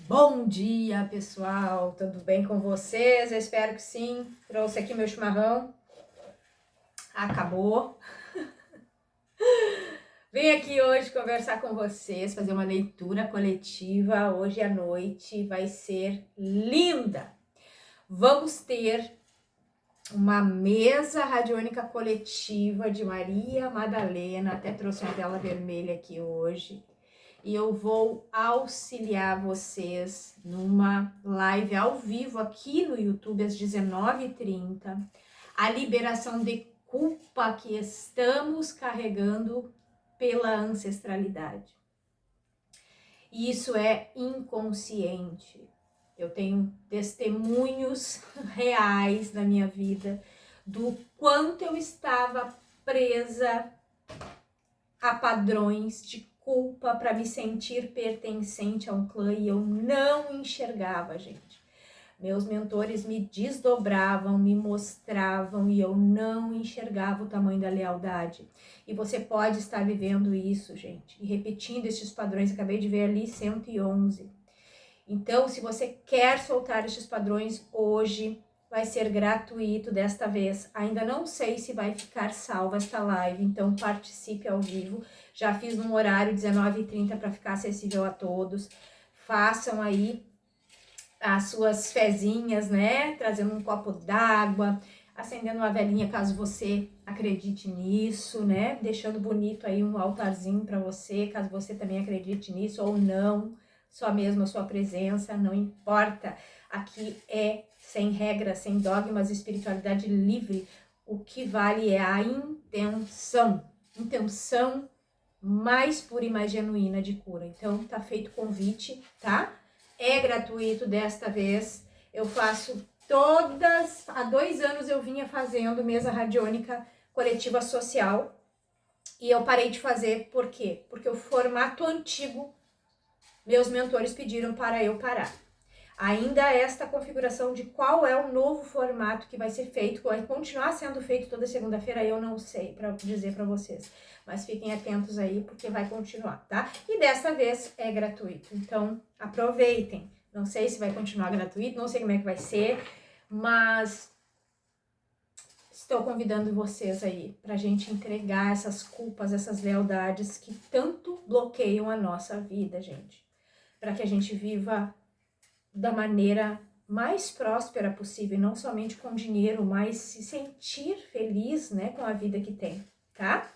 Bom dia, pessoal! Tudo bem com vocês? Eu espero que sim. Trouxe aqui meu chimarrão. Acabou. Vim aqui hoje conversar com vocês, fazer uma leitura coletiva. Hoje à noite vai ser linda. Vamos ter uma mesa radiônica coletiva de Maria Madalena. Até trouxe uma tela vermelha aqui hoje. E eu vou auxiliar vocês numa live ao vivo aqui no YouTube às 19h30, a liberação de culpa que estamos carregando pela ancestralidade. E isso é inconsciente. Eu tenho testemunhos reais na minha vida do quanto eu estava presa a padrões de culpa para me sentir pertencente a um clã e eu não enxergava, gente. Meus mentores me desdobravam, me mostravam e eu não enxergava o tamanho da lealdade. E você pode estar vivendo isso, gente, e repetindo esses padrões. Acabei de ver ali 111. Então, se você quer soltar esses padrões hoje, vai ser gratuito desta vez. Ainda não sei se vai ficar salva esta live, então participe ao vivo. Já fiz num horário 19h30 para ficar acessível a todos. Façam aí as suas fezinhas, né? Trazendo um copo d'água, acendendo uma velinha caso você acredite nisso, né? Deixando bonito aí um altarzinho para você, caso você também acredite nisso ou não. Só mesmo a sua presença, não importa. Aqui é sem regras, sem dogmas, espiritualidade livre. O que vale é a intenção. Intenção mais pura e mais genuína de cura. Então, tá feito o convite, tá? É gratuito desta vez. Eu faço todas... Há 2 anos eu vinha fazendo mesa radiônica coletiva social. E eu parei de fazer, por quê? Porque o formato antigo, meus mentores pediram para eu parar. Ainda esta configuração de qual é o novo formato que vai ser feito, vai continuar sendo feito toda segunda-feira, eu não sei para dizer para vocês. Mas fiquem atentos aí, porque vai continuar, tá? E desta vez é gratuito, então aproveitem. Não sei se vai continuar gratuito, não sei como é que vai ser, mas estou convidando vocês aí pra gente entregar essas culpas, essas lealdades que tanto bloqueiam a nossa vida, gente. Para que a gente viva da maneira mais próspera possível, não somente com dinheiro, mas se sentir feliz, né, com a vida que tem, tá?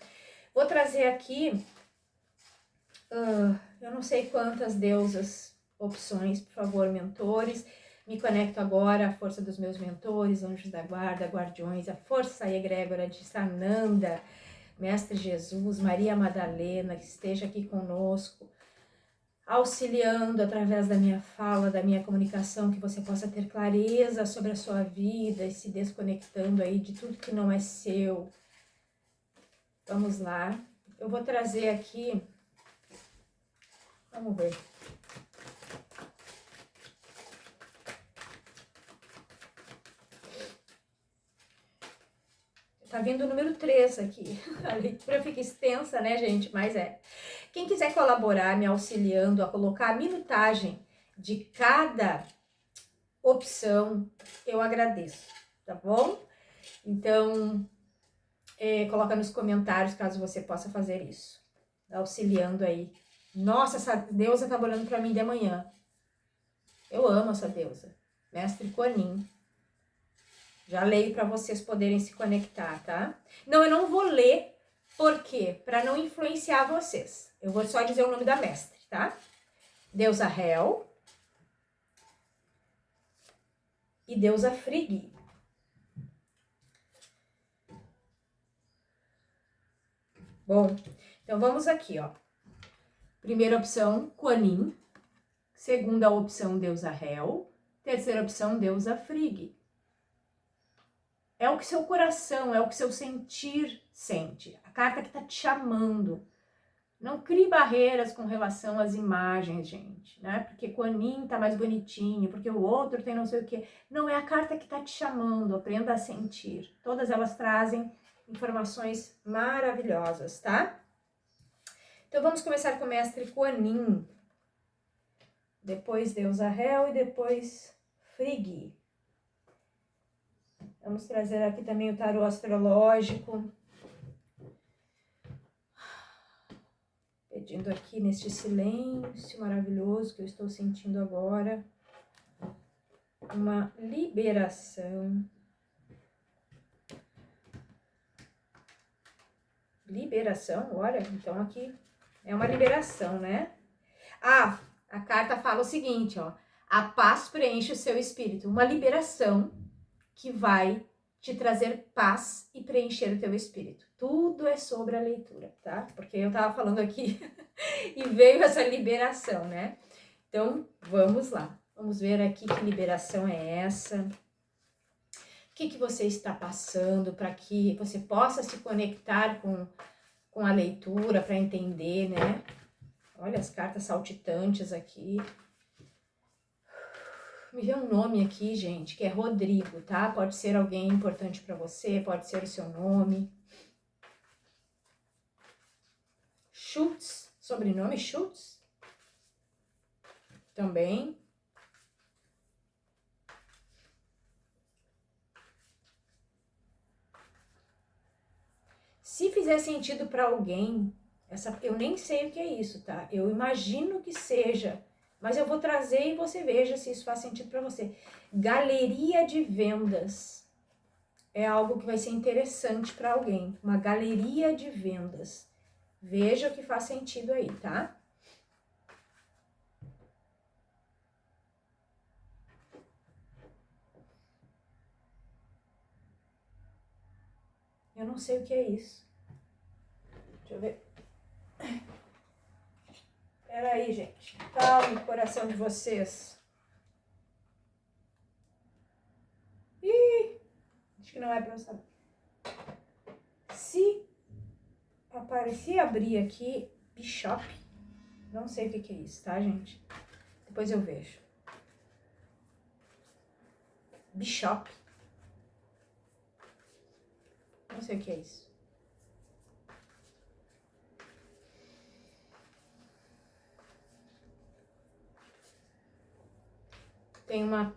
Vou trazer aqui, eu não sei quantas deusas, opções, por favor, mentores. Me conecto agora à força dos meus mentores, anjos da guarda, guardiões, a força egrégora de Sananda, Mestre Jesus, Maria Madalena, que esteja aqui conosco, auxiliando através da minha fala, da minha comunicação, que você possa ter clareza sobre a sua vida e se desconectando aí de tudo que não é seu. Vamos lá. Eu vou trazer aqui, vamos ver. Tá vindo o número 3 aqui. A leitura fica extensa, né, gente? Mas é. Quem quiser colaborar me auxiliando a colocar a minutagem de cada opção, eu agradeço, tá bom? Então, coloca nos comentários caso você possa fazer isso. Auxiliando aí. Nossa, essa deusa tá olhando pra mim de manhã. Eu amo essa deusa. Mestre Kuan Yin. Já leio para vocês poderem se conectar, tá? Não, eu não vou ler, por quê? Para não influenciar vocês. Eu vou só dizer o nome da mestre, tá? Deusa Hel e deusa Frigg. Bom, então vamos aqui, ó. Primeira opção, Kuan Yin. Segunda opção, deusa Hel. Terceira opção, deusa Frigg. É o que seu coração, é o que seu sentir sente. A carta que tá te chamando. Não crie barreiras com relação às imagens, gente, né? Porque Kuan Yin tá mais bonitinho, porque o outro tem não sei o quê. Não, é a carta que tá te chamando, aprenda a sentir. Todas elas trazem informações maravilhosas, tá? Então vamos começar com o mestre Kuan Yin. depois deusa Hel e depois Frigg. Vamos trazer aqui também o tarô astrológico. Pedindo aqui neste silêncio maravilhoso que eu estou sentindo agora, uma liberação. Liberação, olha, então aqui é uma liberação, né? Ah, a carta fala o seguinte, ó. A paz preenche o seu espírito. Uma liberação que vai te trazer paz e preencher o teu espírito. Tudo é sobre a leitura, tá? Porque eu tava falando aqui e veio essa liberação, né? Então, vamos lá. Vamos ver aqui que liberação é essa. O que você está passando para que você possa se conectar com a leitura, para entender, né? Olha as cartas saltitantes aqui. Me vê um nome aqui, gente, que é Rodrigo, tá? Pode ser alguém importante para você, pode ser o seu nome. Schultz, sobrenome Schultz? Também. Se fizer sentido para alguém, eu nem sei o que é isso, tá? Eu imagino que seja, mas eu vou trazer e você veja se isso faz sentido para você. Galeria de vendas é algo que vai ser interessante para alguém. Uma galeria de vendas. Veja o que faz sentido aí, tá? Eu não sei o que é isso. Deixa eu ver. Peraí, gente. Calma o coração de vocês. Ih, acho que não é pra eu saber. Se aparecer abrir aqui, Bishop, não sei o que é isso, tá, gente? Depois eu vejo. Bishop. Não sei o que é isso. Tem uma...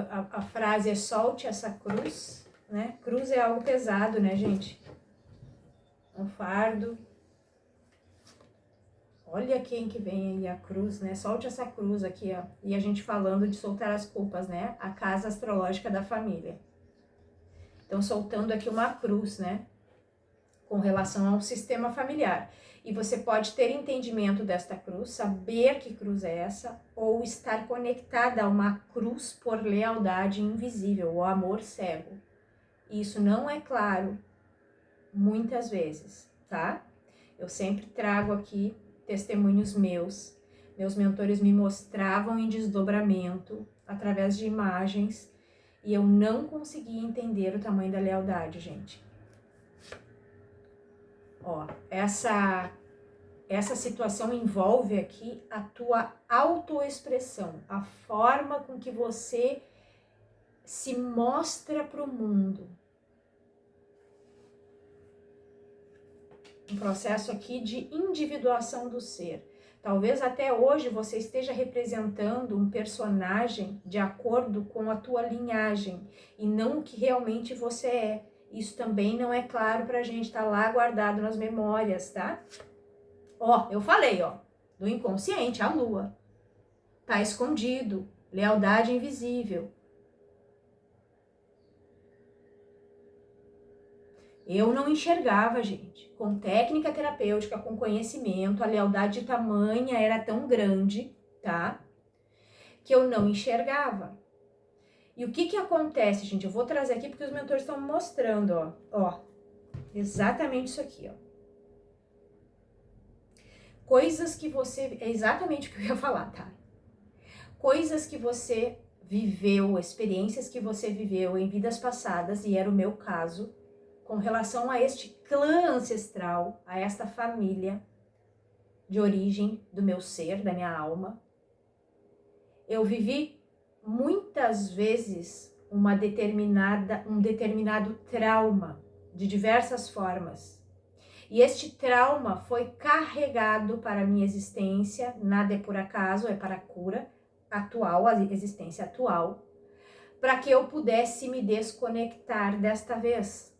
a frase é solte essa cruz, né? Cruz é algo pesado, né, gente? Um fardo. Olha quem que vem aí, a cruz, né? Solte essa cruz aqui, ó. E a gente falando de soltar as culpas, né? A casa astrológica da família. Então, soltando aqui uma cruz, né? Com relação ao sistema familiar. E você pode ter entendimento desta cruz, saber que cruz é essa, ou estar conectada a uma cruz por lealdade invisível, ou amor cego. Isso não é claro muitas vezes, tá? Eu sempre trago aqui testemunhos meus. Meus mentores me mostravam em desdobramento, através de imagens, e eu não conseguia entender o tamanho da lealdade, gente. Ó, essa situação envolve aqui a tua autoexpressão, a forma com que você se mostra para o mundo. Um processo aqui de individuação do ser. Talvez até hoje você esteja representando um personagem de acordo com a tua linhagem e não o que realmente você é. Isso também não é claro pra gente, tá lá guardado nas memórias, tá? Ó, eu falei, ó, do inconsciente, a lua. Tá escondido, lealdade invisível. Eu não enxergava, gente. Com técnica terapêutica, com conhecimento, a lealdade de tamanha era tão grande, tá? Que eu não enxergava. E o que acontece, gente? Eu vou trazer aqui porque os mentores estão me mostrando, ó. Ó, exatamente isso aqui, ó. Coisas que você... É exatamente o que eu ia falar, tá? Coisas que você viveu, experiências que você viveu em vidas passadas, e era o meu caso, com relação a este clã ancestral, a esta família de origem do meu ser, da minha alma. Eu vivi muitas vezes um determinado trauma de diversas formas. E este trauma foi carregado para a minha existência, nada é por acaso, é para a cura, atual, a existência atual, para que eu pudesse me desconectar desta vez.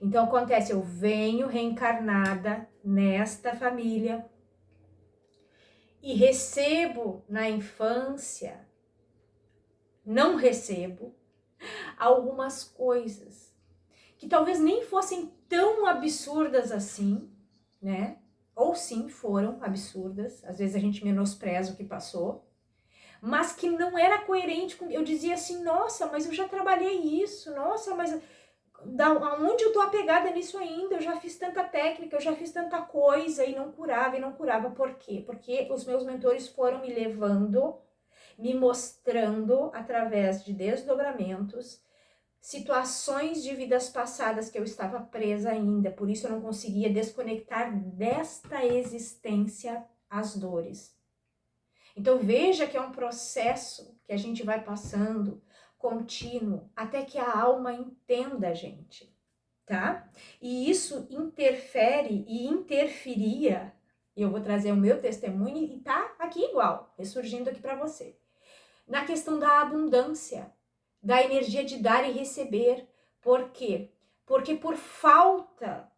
Então acontece, eu venho reencarnada nesta família e recebo na infância, não recebo algumas coisas que talvez nem fossem tão absurdas assim, né? Ou sim, foram absurdas, às vezes a gente menospreza o que passou, mas que não era coerente com... Eu dizia assim, nossa, mas eu já trabalhei isso, nossa, mas aonde eu tô apegada nisso ainda? Eu já fiz tanta técnica, eu já fiz tanta coisa e não curava, e não curava. Por quê? Porque os meus mentores foram me levando, me mostrando através de desdobramentos, situações de vidas passadas que eu estava presa ainda, por isso eu não conseguia desconectar desta existência as dores. Então veja que é um processo que a gente vai passando contínuo até que a alma entenda a gente, tá? E isso interfere e interferia, e eu vou trazer o meu testemunho e tá aqui igual, ressurgindo aqui para você, na questão da abundância, da energia de dar e receber. Por quê? Porque por falta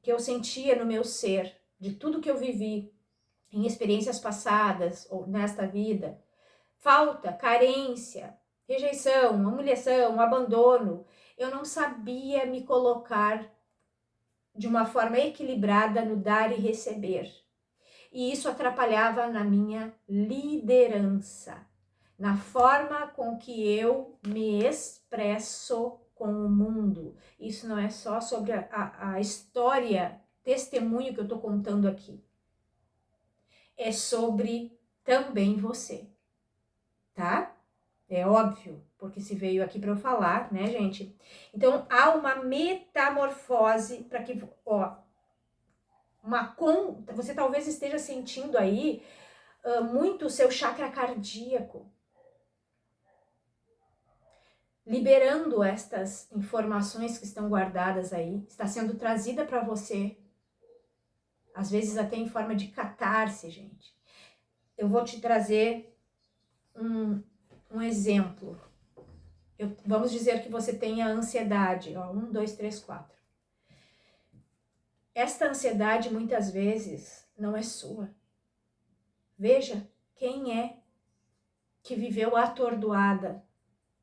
que eu sentia no meu ser, de tudo que eu vivi em experiências passadas ou nesta vida, falta, carência, rejeição, humilhação, abandono, eu não sabia me colocar de uma forma equilibrada no dar e receber. E isso atrapalhava na minha liderança, na forma com que eu me expresso com o mundo. Isso não é só sobre a história, testemunho que eu estou contando aqui. É sobre também você, tá? É óbvio, porque se veio aqui para eu falar, né, gente? Então, há uma metamorfose para que, ó, você talvez esteja sentindo aí muito o seu chakra cardíaco, liberando estas informações que estão guardadas aí, está sendo trazida para você, às vezes até em forma de catarse, gente. Eu vou te trazer um exemplo. Vamos dizer que você tenha ansiedade, ó, 1, 2, 3, 4. Esta ansiedade muitas vezes não é sua. Veja quem é que viveu atordoada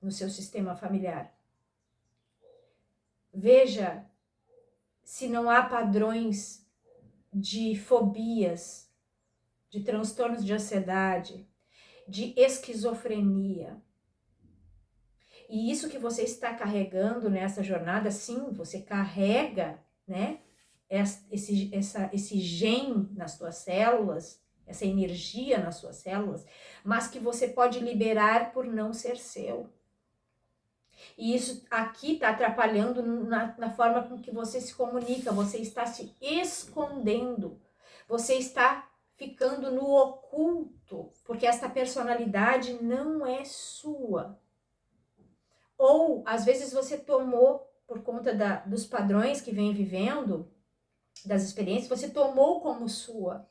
no seu sistema familiar. Veja se não há padrões de fobias, de transtornos de ansiedade, de esquizofrenia. E isso que você está carregando nessa jornada, sim, você carrega, né, esse gen nas suas células, essa energia nas suas células, mas que você pode liberar por não ser seu. E isso aqui está atrapalhando na forma com que você se comunica, você está se escondendo, você está ficando no oculto, porque essa personalidade não é sua. Ou, às vezes, você tomou, por conta dos padrões que vem vivendo, das experiências, você tomou como sua.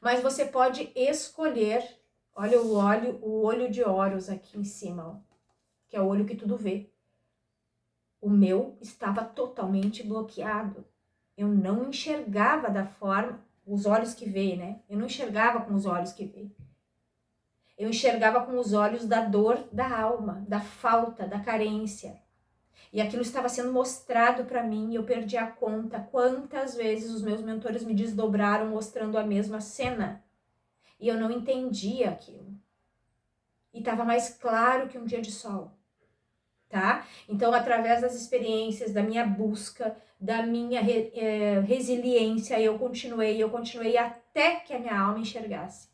Mas você pode escolher, olha o olho de Horus aqui em cima, ó, que é o olho que tudo vê. O meu estava totalmente bloqueado. Eu não enxergava da forma, os olhos que veem, né? Eu não enxergava com os olhos que veem. Eu enxergava com os olhos da dor da alma, da falta, da carência. E aquilo estava sendo mostrado para mim e eu perdi a conta quantas vezes os meus mentores me desdobraram mostrando a mesma cena. E eu não entendia aquilo. E estava mais claro que um dia de sol. Tá? Então, através das experiências, da minha busca, da minha resiliência, eu continuei até que a minha alma enxergasse.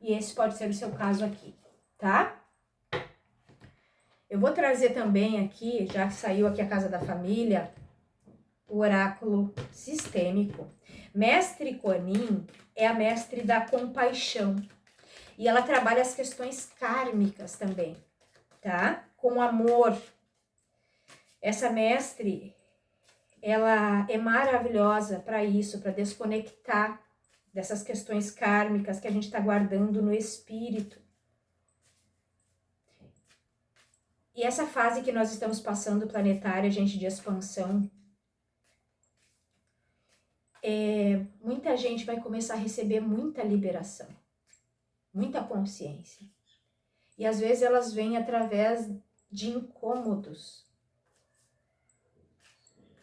E esse pode ser o seu caso aqui, tá? Eu vou trazer também aqui, já que saiu aqui a Casa da Família, o oráculo sistêmico. Mestre Kuan-Yin é a mestre da compaixão. E ela trabalha as questões kármicas também, tá? Com amor. Essa mestre, ela é maravilhosa para isso, para desconectar dessas questões kármicas que a gente está guardando no espírito. E essa fase que nós estamos passando planetária, gente, de expansão, muita gente vai começar a receber muita liberação, muita consciência. E às vezes elas vêm através de incômodos.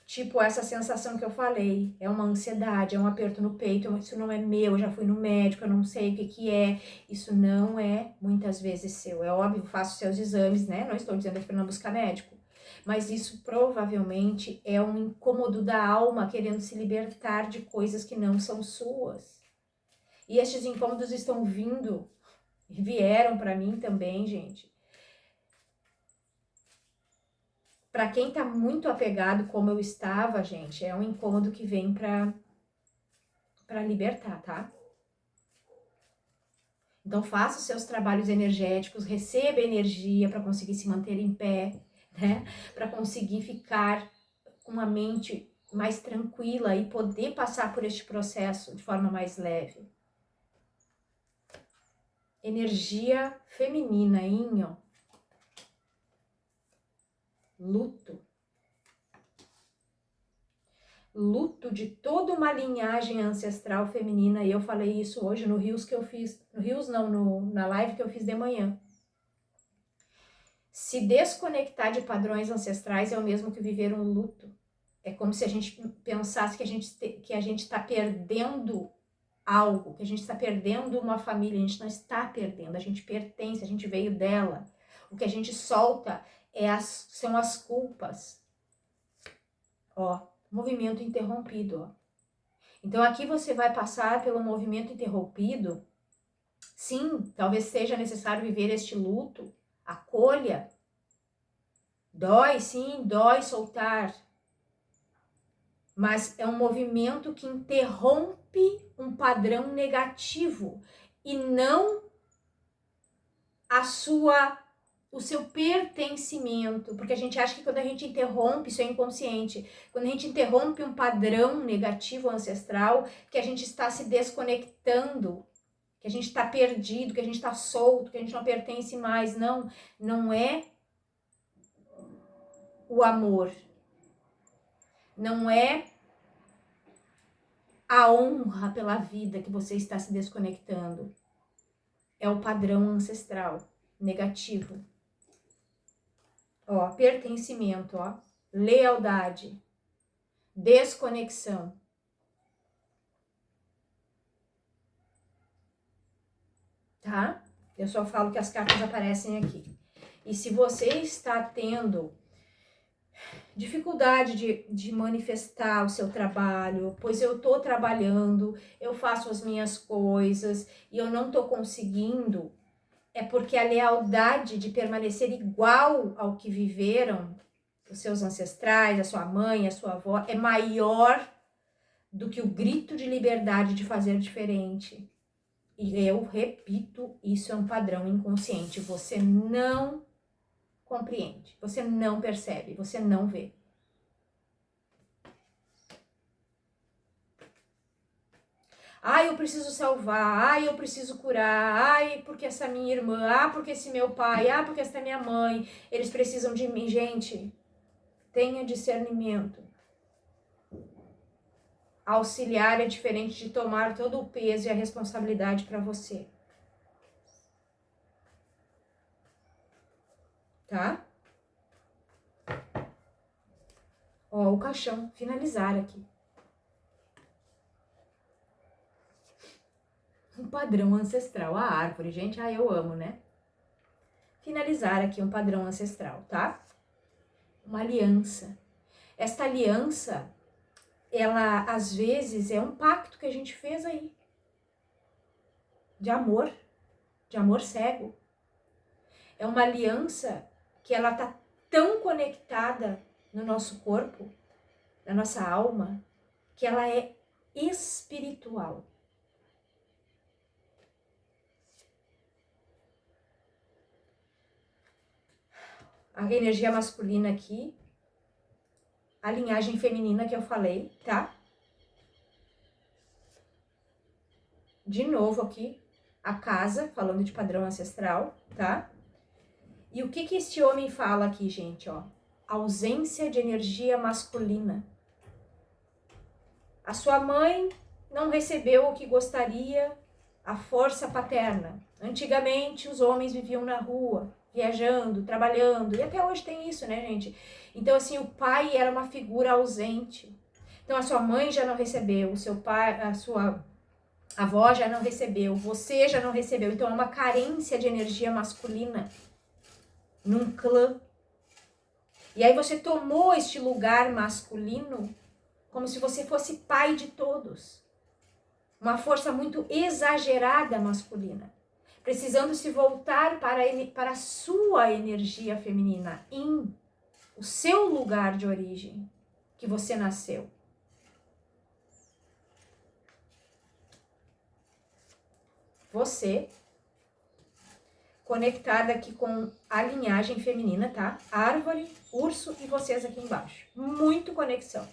Tipo essa sensação que eu falei, é uma ansiedade, é um aperto no peito, isso não é meu, eu já fui no médico, eu não sei o que que é. Isso não é muitas vezes seu. É óbvio, faça os seus exames, né? Não estou dizendo para não buscar médico. Mas isso provavelmente é um incômodo da alma querendo se libertar de coisas que não são suas. E estes incômodos estão vindo, e vieram para mim também, gente. Para quem tá muito apegado, como eu estava, gente, é um incômodo que vem para libertar, tá? Então faça os seus trabalhos energéticos, receba energia para conseguir se manter em pé, né? Para conseguir ficar com uma mente mais tranquila e poder passar por este processo de forma mais leve. Energia feminina, Yin, luto. Luto de toda uma linhagem ancestral feminina, e eu falei isso hoje no Rios que eu fiz, no Rios não, na live que eu fiz de manhã. Se desconectar de padrões ancestrais é o mesmo que viver um luto. É como se a gente pensasse que a gente está perdendo algo, que a gente está perdendo uma família. A gente não está perdendo, a gente pertence, a gente veio dela. O que a gente solta são as culpas. Ó, movimento interrompido, ó. Então aqui você vai passar pelo movimento interrompido. Sim, talvez seja necessário viver este luto. Acolha. Dói, sim, dói soltar. Mas é um movimento que interrompe um padrão negativo e não o seu pertencimento, porque a gente acha que quando a gente interrompe, isso é inconsciente, quando a gente interrompe um padrão negativo ancestral, que a gente está se desconectando, que a gente está perdido, que a gente está solto, que a gente não pertence mais. Não, não é o amor, não é a honra pela vida que você está se desconectando. É o padrão ancestral negativo. Ó, pertencimento, ó, lealdade, desconexão. Tá? Eu só falo que as cartas aparecem aqui. E se você está tendo dificuldade de manifestar o seu trabalho, pois eu tô trabalhando, eu faço as minhas coisas e eu não tô conseguindo, é porque a lealdade de permanecer igual ao que viveram os seus ancestrais, a sua mãe, a sua avó, é maior do que o grito de liberdade de fazer diferente. E eu repito, isso é um padrão inconsciente. Você não compreende, você não percebe, você não vê. Ai, eu preciso salvar, ai, eu preciso curar, ai, porque essa minha irmã, ah, porque esse meu pai, ah, porque essa minha mãe, eles precisam de mim. Gente, tenha discernimento. Auxiliar é diferente de tomar todo o peso e a responsabilidade para você. Tá? Ó, o caixão, finalizar aqui. Um padrão ancestral, a árvore, gente, eu amo, né? Finalizar aqui um padrão ancestral, tá? Uma aliança. Esta aliança, ela às vezes é um pacto que a gente fez aí. De amor cego. É uma aliança que ela tá tão conectada no nosso corpo, na nossa alma, que ela é espiritual. A energia masculina aqui, a linhagem feminina que eu falei, tá? De novo aqui, a casa, falando de padrão ancestral, tá? E o que este homem fala aqui, gente, ó? Ausência de energia masculina. A sua mãe não recebeu o que gostaria, a força paterna. Antigamente, os homens viviam na rua, viajando, trabalhando, e até hoje tem isso, né, gente? Então, assim, o pai era uma figura ausente. Então, a sua mãe já não recebeu, o seu pai, a sua avó já não recebeu, você já não recebeu. Então, é uma carência de energia masculina num clã. E aí você tomou este lugar masculino como se você fosse pai de todos. Uma força muito exagerada masculina, precisando se voltar para a sua energia feminina, o seu lugar de origem, que você nasceu. Você, conectada aqui com a linhagem feminina, tá? Árvore, urso e vocês aqui embaixo. Muito conexão.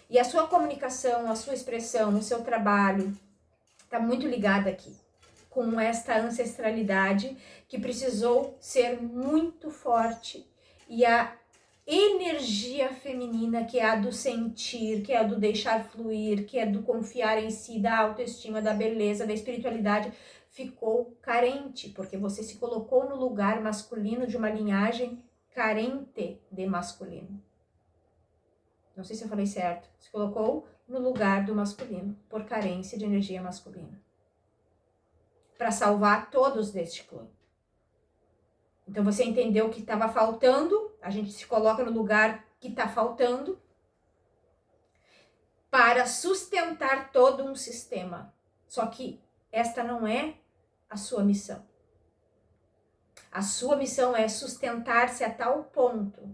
E a sua comunicação, a sua expressão, o seu trabalho, está muito ligada aqui com esta ancestralidade que precisou ser muito forte, e a energia feminina, que é a do sentir, que é a do deixar fluir, que é do confiar em si, da autoestima, da beleza, da espiritualidade, ficou carente, porque você se colocou no lugar masculino de uma linhagem carente de masculino. Não sei se eu falei certo. Se colocou no lugar do masculino, por carência de energia masculina, para salvar todos deste clã. Então você entendeu que estava faltando, a gente se coloca no lugar que está faltando para sustentar todo um sistema. Só que esta não é a sua missão. A sua missão é sustentar-se a tal ponto,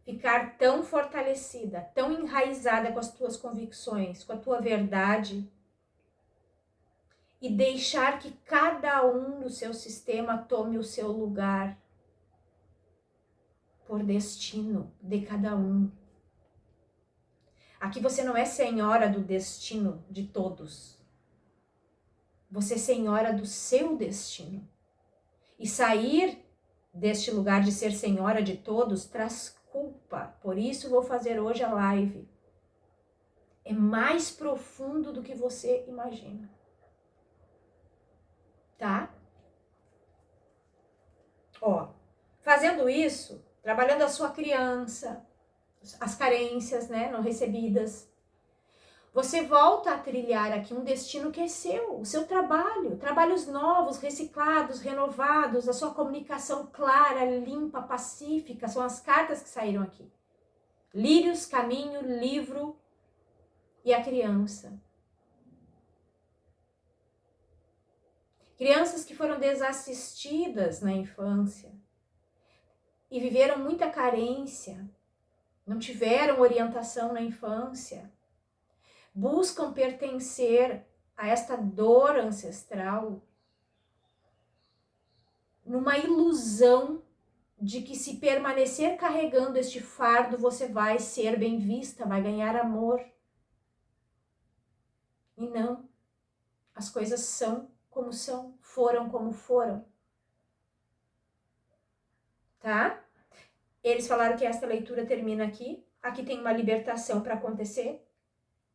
ficar tão fortalecida, tão enraizada com as tuas convicções, com a tua verdade, e deixar que cada um do seu sistema tome o seu lugar por destino de cada um. Aqui você não é senhora do destino de todos. Você é senhora do seu destino. E sair deste lugar de ser senhora de todos traz culpa. Por isso vou fazer hoje a live. É mais profundo do que você imagina. Tá? Ó, fazendo isso, trabalhando a sua criança, as carências, né, não recebidas, você volta a trilhar aqui um destino que é seu, o seu trabalho, trabalhos novos, reciclados, renovados, a sua comunicação clara, limpa, pacífica, são as cartas que saíram aqui. Lírios, caminho, livro e a criança. Crianças que foram desassistidas na infância e viveram muita carência, não tiveram orientação na infância, buscam pertencer a esta dor ancestral numa ilusão de que se permanecer carregando este fardo, você vai ser bem vista, vai ganhar amor. E não, as coisas são como são, foram como foram. Tá? Eles falaram que esta leitura termina aqui. Aqui tem uma libertação para acontecer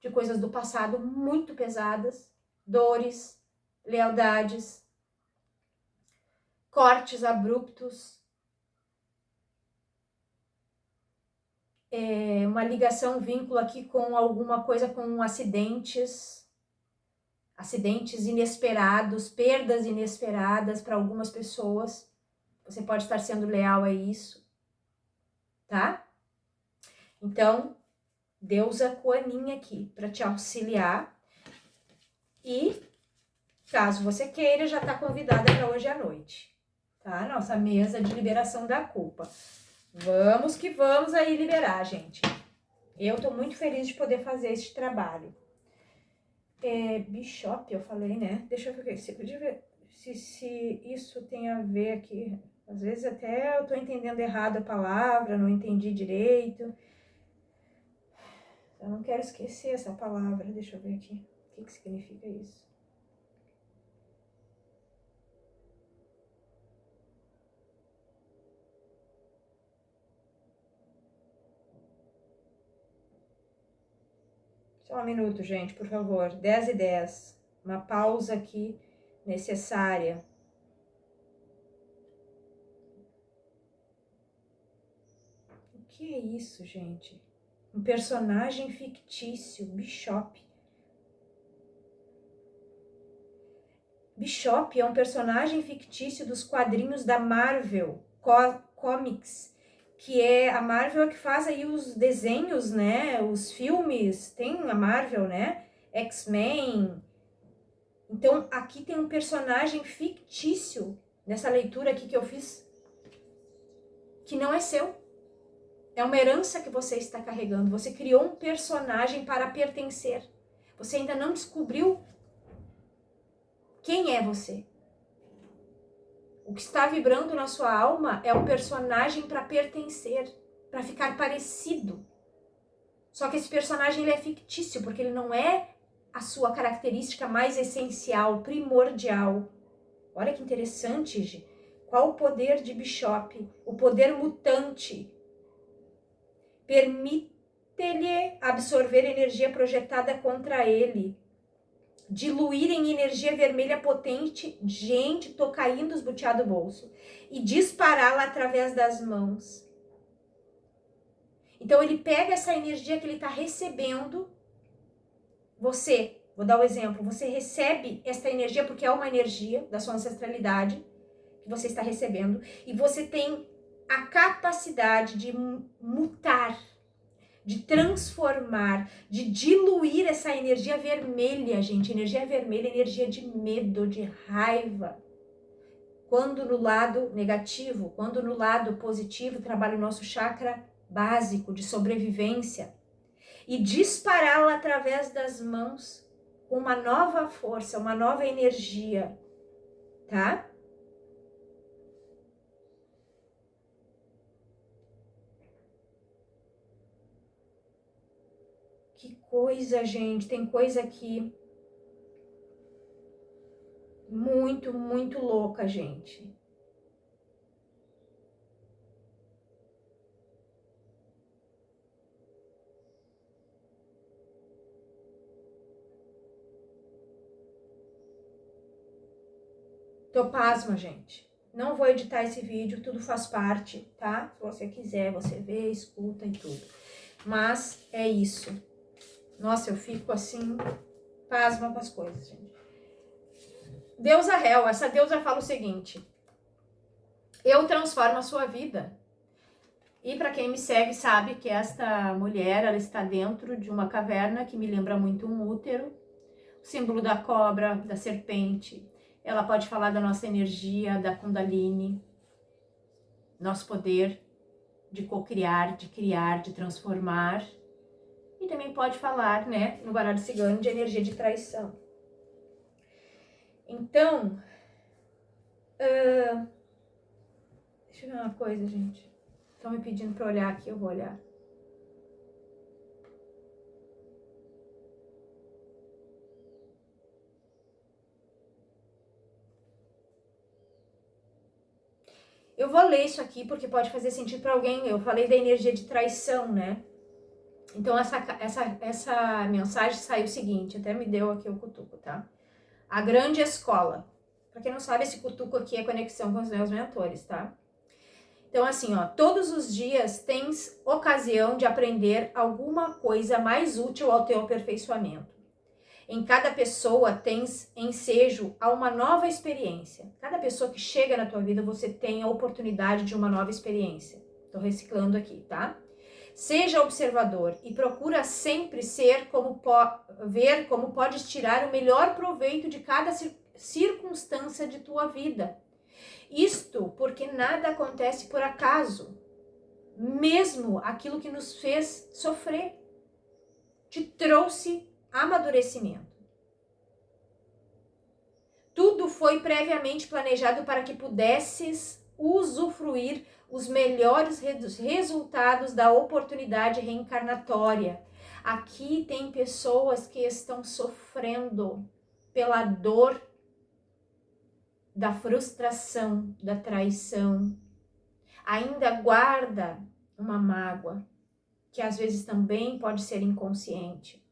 de coisas do passado muito pesadas, dores, lealdades, cortes abruptos, uma ligação, vínculo aqui com alguma coisa, com acidentes inesperados, perdas inesperadas para algumas pessoas. Você pode estar sendo leal a isso, tá? Então, deusa Kuan-Yin aqui para te auxiliar. E, caso você queira, já está convidada para hoje à noite, tá? Nossa mesa de liberação da culpa. Vamos que vamos aí liberar, gente. Eu tô muito feliz de poder fazer este trabalho. Bishop, eu falei, né? Deixa eu ver, você podia ver se isso tem a ver aqui. Às vezes até eu tô entendendo errado a palavra, não entendi direito. Eu não quero esquecer essa palavra, deixa eu ver aqui. O que significa isso? Só um minuto, gente, por favor. 10:10. Uma pausa aqui necessária. O que é isso, gente? Um personagem fictício, Bishop. Bishop é um personagem fictício dos quadrinhos da Marvel Comics, que é a Marvel que faz aí os desenhos, né? Os filmes, tem a Marvel, né? X-Men. Então, aqui tem um personagem fictício nessa leitura aqui que eu fiz, que não é seu. É uma herança que você está carregando. Você criou um personagem para pertencer. Você ainda não descobriu quem é você. O que está vibrando na sua alma é um personagem para pertencer, para ficar parecido. Só que esse personagem ele é fictício, porque ele não é a sua característica mais essencial, primordial. Olha que interessante, Gi. Qual o poder de Bishop? O poder mutante. Permite-lhe absorver energia projetada contra ele. Diluir em energia vermelha potente. Gente, tô caindo esbuteado do bolso. E dispará-la através das mãos. Então ele pega essa energia que ele está recebendo. Você, vou dar o exemplo, você recebe essa energia porque é uma energia da sua ancestralidade que você está recebendo. E você tem a capacidade de mutar, de transformar, de diluir essa energia vermelha, gente. Energia vermelha, energia de medo, de raiva. Quando no lado negativo, quando no lado positivo, trabalha o nosso chakra básico de sobrevivência. E dispará-la através das mãos com uma nova força, uma nova energia, tá? Que coisa, gente, tem coisa aqui muito, muito louca, gente. Tô pasma, gente. Não vou editar esse vídeo, tudo faz parte, tá? Se você quiser, você vê, escuta e tudo. Mas é isso. Nossa, eu fico assim, pasma com as coisas, gente. Deusa Hel, essa deusa fala o seguinte: eu transformo a sua vida. E para quem me segue sabe que esta mulher, ela está dentro de uma caverna que me lembra muito um útero, o símbolo da cobra, da serpente. Ela pode falar da nossa energia, da Kundalini, nosso poder de co-criar, de criar, de transformar. E também pode falar, né, no baralho cigano, de energia de traição. Então, deixa eu ver uma coisa, gente. Estão me pedindo para olhar aqui, eu vou olhar. Eu vou ler isso aqui porque pode fazer sentido para alguém. Eu falei da energia de traição, né? Então, essa mensagem saiu o seguinte, até me deu aqui o cutuco, tá? A grande escola. Para quem não sabe, esse cutuco aqui é conexão com os meus mentores, tá? Então, assim, ó, todos os dias tens ocasião de aprender alguma coisa mais útil ao teu aperfeiçoamento. Em cada pessoa tens ensejo a uma nova experiência. Cada pessoa que chega na tua vida, você tem a oportunidade de uma nova experiência. Tô reciclando aqui, tá? Seja observador e procura sempre ver como podes tirar o melhor proveito de cada circunstância de tua vida. Isto porque nada acontece por acaso. Mesmo aquilo que nos fez sofrer te trouxe amadurecimento. Tudo foi previamente planejado para que pudesses usufruir os melhores resultados da oportunidade reencarnatória. Aqui tem pessoas que estão sofrendo pela dor da frustração, da traição. Ainda guarda uma mágoa, que às vezes também pode ser inconsciente.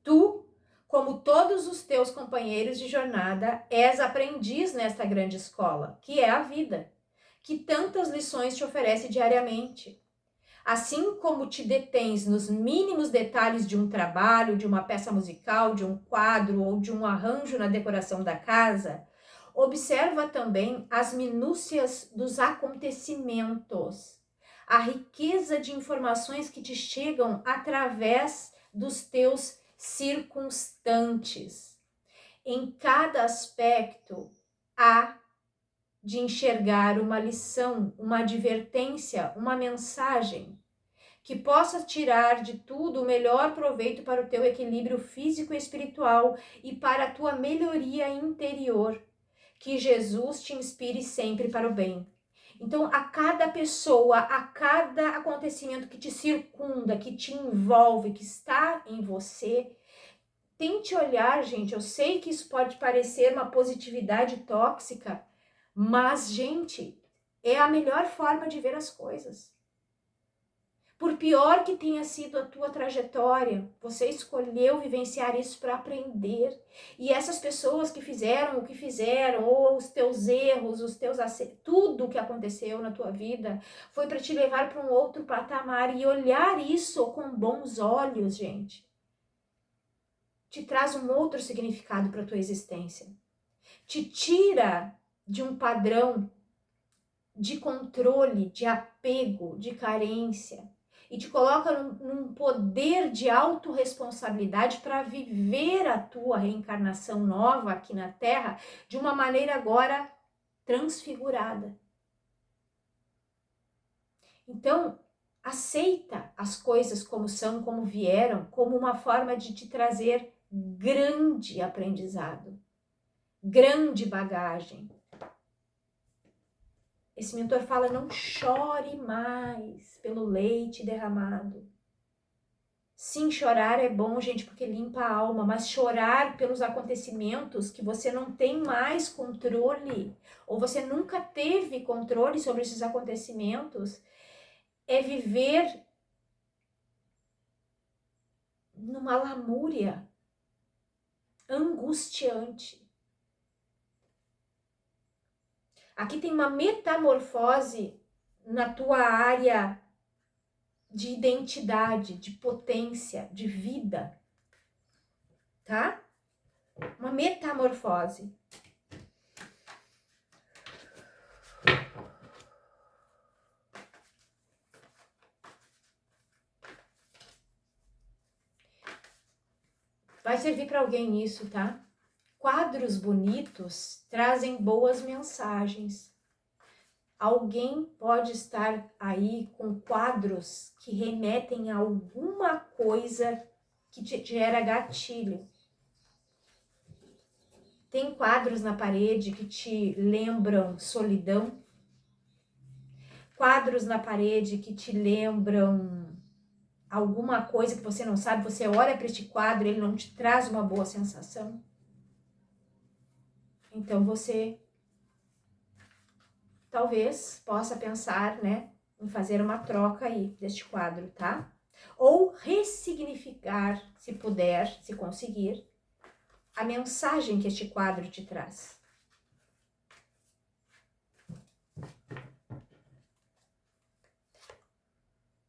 Tu, como todos os teus companheiros de jornada, és aprendiz nesta grande escola, que é a vida, que tantas lições te oferece diariamente. Assim como te detens nos mínimos detalhes de um trabalho, de uma peça musical, de um quadro ou de um arranjo na decoração da casa, observa também as minúcias dos acontecimentos, a riqueza de informações que te chegam através dos teus circunstantes. Em cada aspecto há de enxergar uma lição, uma advertência, uma mensagem que possa tirar de tudo o melhor proveito para o teu equilíbrio físico e espiritual e para a tua melhoria interior. Que Jesus te inspire sempre para o bem. Então, a cada pessoa, a cada acontecimento que te circunda, que te envolve, que está em você, tente olhar, gente. Eu sei que isso pode parecer uma positividade tóxica, mas, gente, é a melhor forma de ver as coisas. Por pior que tenha sido a tua trajetória, você escolheu vivenciar isso para aprender. E essas pessoas que fizeram o que fizeram, ou os teus erros, os teus acertos, tudo o que aconteceu na tua vida, foi para te levar para um outro patamar. E olhar isso com bons olhos, gente, te traz um outro significado para a tua existência. Te tira de um padrão de controle, de apego, de carência, e te coloca num poder de autorresponsabilidade para viver a tua reencarnação nova aqui na Terra de uma maneira agora transfigurada. Então, aceita as coisas como são, como vieram, como uma forma de te trazer grande aprendizado, grande bagagem. Esse mentor fala, não chore mais pelo leite derramado. Sim, chorar é bom, gente, porque limpa a alma, mas chorar pelos acontecimentos que você não tem mais controle, ou você nunca teve controle sobre esses acontecimentos, é viver numa lamúria angustiante. Aqui tem uma metamorfose na tua área de identidade, de potência, de vida, tá? Uma metamorfose. Vai servir para alguém isso, tá? Quadros bonitos trazem boas mensagens. Alguém pode estar aí com quadros que remetem a alguma coisa que te gera gatilho. Tem quadros na parede que te lembram solidão. Quadros na parede que te lembram alguma coisa que você não sabe. Você olha para este quadro, ele não te traz uma boa sensação. Então você talvez possa pensar, né, em fazer uma troca aí deste quadro, tá? Ou ressignificar, se puder, se conseguir, a mensagem que este quadro te traz.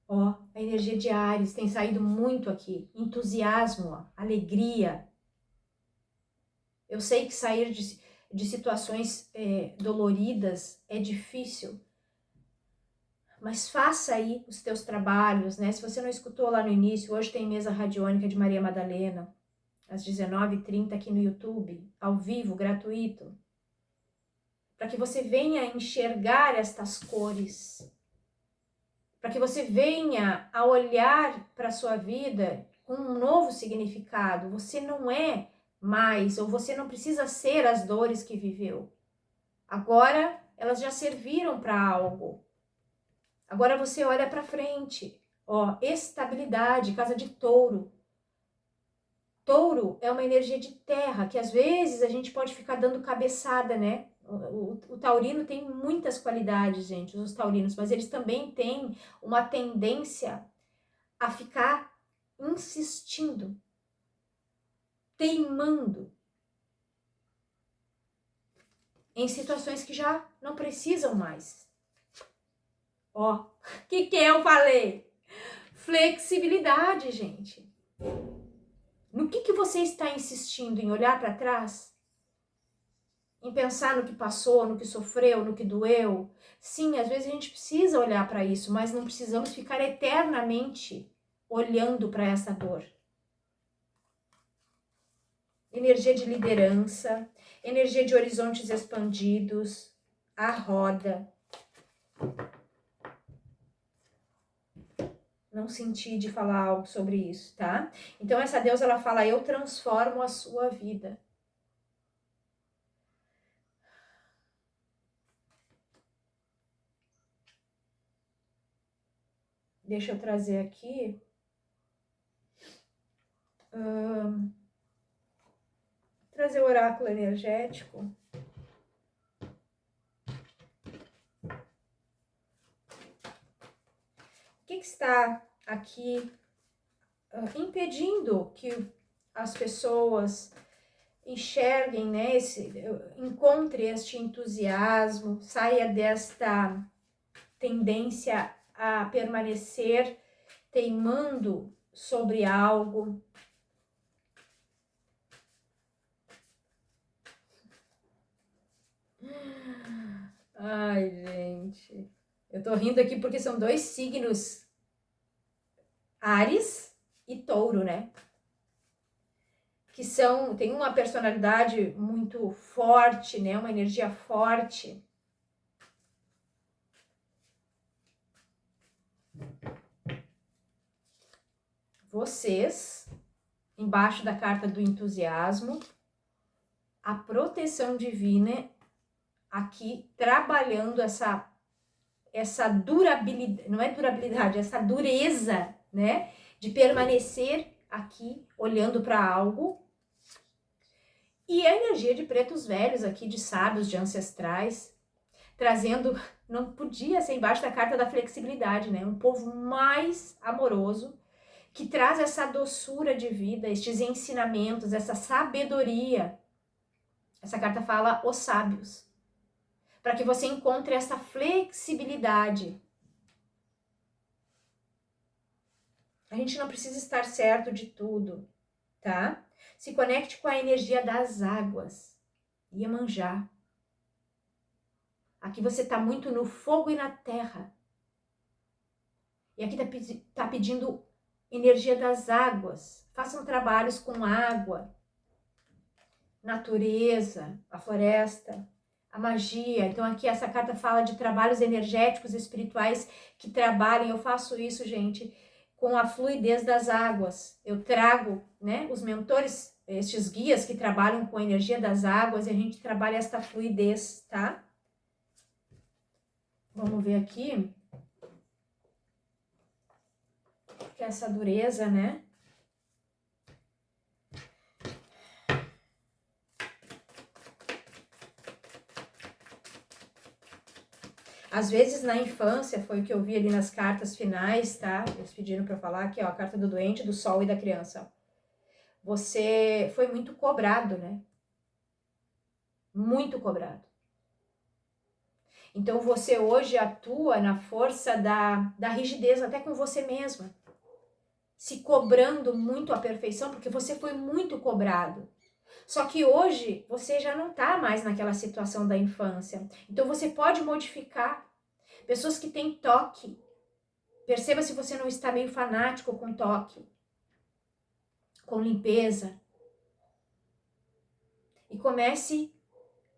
Ó, a energia de Áries tem saído muito aqui. Entusiasmo, ó, alegria. Eu sei que sair de situações doloridas é difícil, mas faça aí os teus trabalhos, né? Se você não escutou lá no início, hoje tem mesa radiônica de Maria Madalena, às 19h30 aqui no YouTube, ao vivo, gratuito, para que você venha enxergar estas cores, para que você venha a olhar para a sua vida com um novo significado. Você não é mais, ou você não precisa ser as dores que viveu. Agora elas já serviram para algo. Agora você olha para frente. Ó, estabilidade, casa de touro. Touro é uma energia de terra, que às vezes a gente pode ficar dando cabeçada, né? O taurino tem muitas qualidades, gente, os taurinos, mas eles também têm uma tendência a ficar insistindo. teimando em situações que já não precisam mais. Ó, o que eu falei? Flexibilidade, gente. No que você está insistindo? Em olhar para trás? Em pensar no que passou, no que sofreu, no que doeu? Sim, às vezes a gente precisa olhar para isso, mas não precisamos ficar eternamente olhando para essa dor. Energia de liderança, energia de horizontes expandidos, a roda. Não senti de falar algo sobre isso, tá? Então essa deusa, ela fala, eu transformo a sua vida. Deixa eu trazer aqui. Trazer o oráculo energético. O que está aqui impedindo que as pessoas enxerguem, né, encontre este entusiasmo, saia desta tendência a permanecer teimando sobre algo? Ai, gente, eu tô rindo aqui porque são dois signos, Áries e Touro, né? Que tem uma personalidade muito forte, né? Uma energia forte. Vocês, embaixo da carta do entusiasmo, a proteção divina aqui trabalhando essa durabilidade, não é durabilidade, essa dureza, né? De permanecer aqui olhando para algo. E a energia de pretos velhos aqui, de sábios, de ancestrais, trazendo, não podia ser embaixo da carta da flexibilidade, né? Um povo mais amoroso, que traz essa doçura de vida, estes ensinamentos, essa sabedoria. Essa carta fala os sábios. Para que você encontre essa flexibilidade. A gente não precisa estar certo de tudo, tá? Se conecte com a energia das águas. Iemanjá. Aqui você está muito no fogo e na terra. E aqui tá pedindo energia das águas. Façam trabalhos com água, natureza, a floresta, a magia. Então aqui essa carta fala de trabalhos energéticos, espirituais que trabalhem. Eu faço isso, gente, com a fluidez das águas. Eu trago, né, os mentores, estes guias que trabalham com a energia das águas, e a gente trabalha esta fluidez, tá? Vamos ver aqui. Que é essa dureza, né? Às vezes na infância, foi o que eu vi ali nas cartas finais, tá? Eles pediram para eu falar aqui, ó, a carta do doente, do sol e da criança. Você foi muito cobrado, né? Muito cobrado. Então você hoje atua na força da rigidez, até com você mesma. Se cobrando muito a perfeição, porque você foi muito cobrado. Só que hoje você já não tá mais naquela situação da infância. Então você pode modificar. Pessoas que têm toque. Perceba se você não está meio fanático com toque. Com limpeza. E comece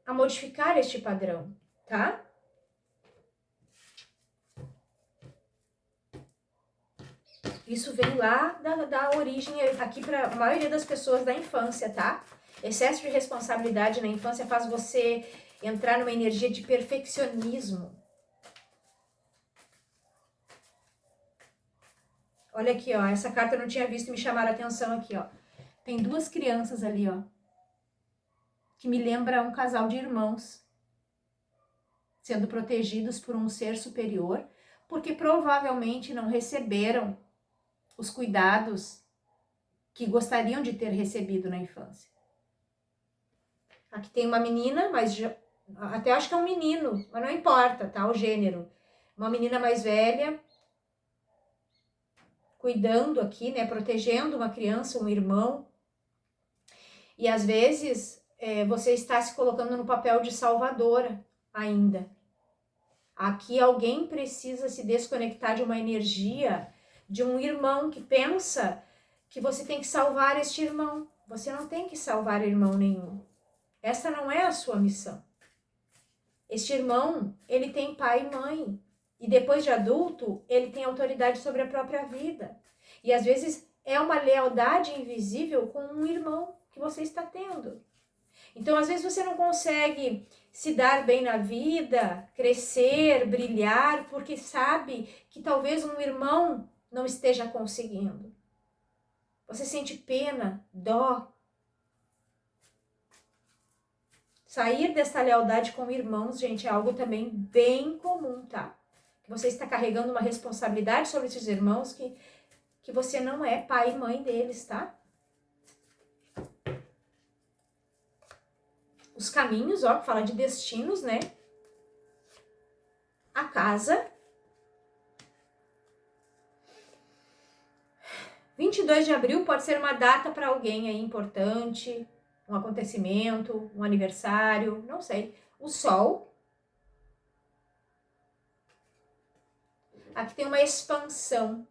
a modificar este padrão, tá? Isso vem lá da origem, aqui para a maioria das pessoas da infância, tá? Excesso de responsabilidade na infância faz você entrar numa energia de perfeccionismo. Olha aqui, ó, essa carta eu não tinha visto e me chamaram a atenção aqui, ó. Tem duas crianças ali, ó, que me lembra um casal de irmãos sendo protegidos por um ser superior, porque provavelmente não receberam os cuidados que gostariam de ter recebido na infância. Aqui tem uma menina, mas até acho que é um menino, mas não importa, tá? O gênero. Uma menina mais velha, cuidando aqui, né? Protegendo uma criança, um irmão. E às vezes você está se colocando no papel de salvadora ainda. Aqui alguém precisa se desconectar de uma energia de um irmão que pensa que você tem que salvar este irmão. Você não tem que salvar irmão nenhum. Essa não é a sua missão. Este irmão, ele tem pai e mãe. E depois de adulto, ele tem autoridade sobre a própria vida. E às vezes é uma lealdade invisível com um irmão que você está tendo. Então, às vezes você não consegue se dar bem na vida, crescer, brilhar, porque sabe que talvez um irmão não esteja conseguindo. Você sente pena, dó. Sair dessa lealdade com irmãos, gente, é algo também bem comum, tá? Você está carregando uma responsabilidade sobre esses irmãos que você não é pai e mãe deles, tá? Os caminhos, ó, fala de destinos, né? A casa. 22 de abril pode ser uma data para alguém aí importante, um acontecimento, um aniversário, não sei. O sol. Aqui tem uma expansão,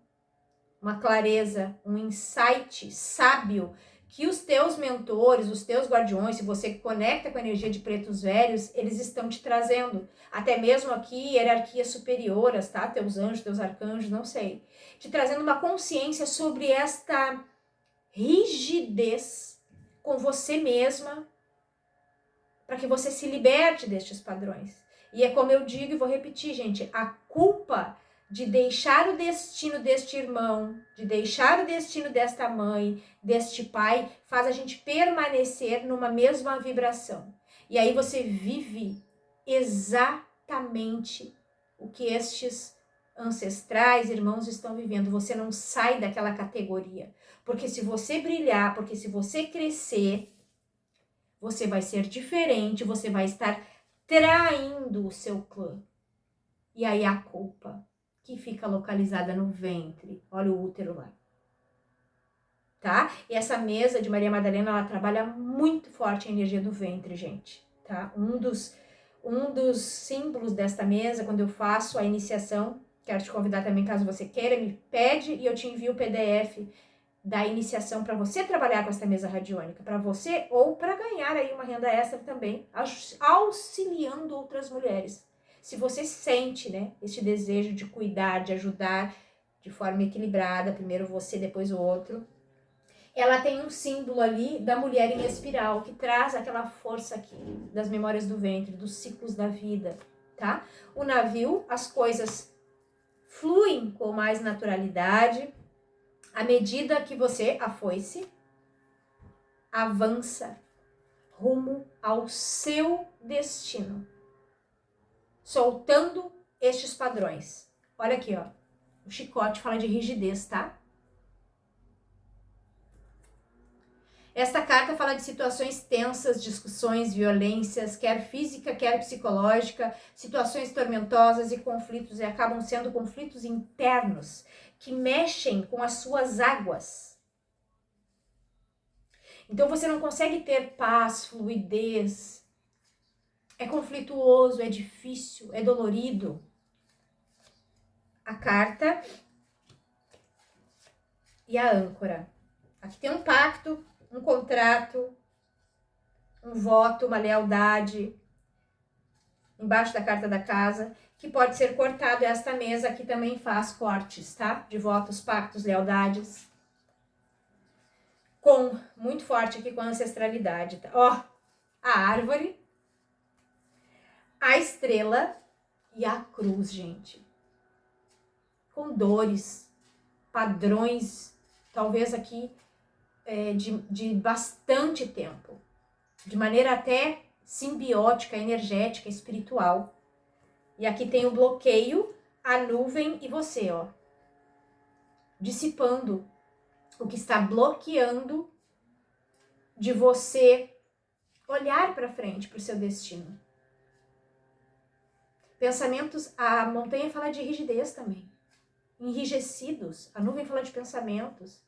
uma clareza, um insight sábio que os teus mentores, os teus guardiões, se você conecta com a energia de pretos velhos, eles estão te trazendo. Até mesmo aqui, hierarquias superiores, tá? Teus anjos, teus arcanjos, não sei. Te trazendo uma consciência sobre esta rigidez com você mesma, para que você se liberte destes padrões. E é como eu digo e vou repetir, gente, a culpa de deixar o destino deste irmão, de deixar o destino desta mãe, deste pai, faz a gente permanecer numa mesma vibração. E aí você vive exatamente o que estes ancestrais, irmãos estão vivendo. Você não sai daquela categoria. Porque se você brilhar, porque se você crescer, você vai ser diferente, você vai estar traindo o seu clã. E aí a culpa que fica localizada no ventre. Olha o útero lá. Tá? E essa mesa de Maria Madalena, ela trabalha muito forte a energia do ventre, gente. Tá? Um dos símbolos desta mesa, quando eu faço a iniciação, quero te convidar também, caso você queira, me pede e eu te envio o PDF da iniciação para você trabalhar com essa mesa radiônica, para você ou para ganhar aí uma renda extra também, auxiliando outras mulheres. Se você sente, né, este desejo de cuidar, de ajudar de forma equilibrada, primeiro você, depois o outro, ela tem um símbolo ali da mulher em espiral, que traz aquela força aqui, das memórias do ventre, dos ciclos da vida, tá? O navio, as coisas fluem com mais naturalidade, à medida que você, a foice, avança rumo ao seu destino, soltando estes padrões. Olha aqui, ó. O chicote fala de rigidez, tá? Esta carta fala de situações tensas, discussões, violências, quer física, quer psicológica, situações tormentosas e conflitos, e acabam sendo conflitos internos que mexem com as suas águas. Então você não consegue ter paz, fluidez. É conflituoso, é difícil, é dolorido. A carta e a âncora. Aqui tem um pacto, um contrato, um voto, uma lealdade, embaixo da carta da casa, que pode ser cortado. Esta mesa aqui também faz cortes, tá? De votos, pactos, lealdades. Com, muito forte aqui com a ancestralidade, tá? Ó, a árvore, a estrela e a cruz, gente. Com dores, padrões, talvez aqui de bastante tempo, de maneira até simbiótica, energética, espiritual. E aqui tem o bloqueio, a nuvem e você, ó, dissipando o que está bloqueando de você olhar para frente, para o seu destino. Pensamentos, a montanha fala de rigidez também. Enrijecidos, a nuvem fala de pensamentos.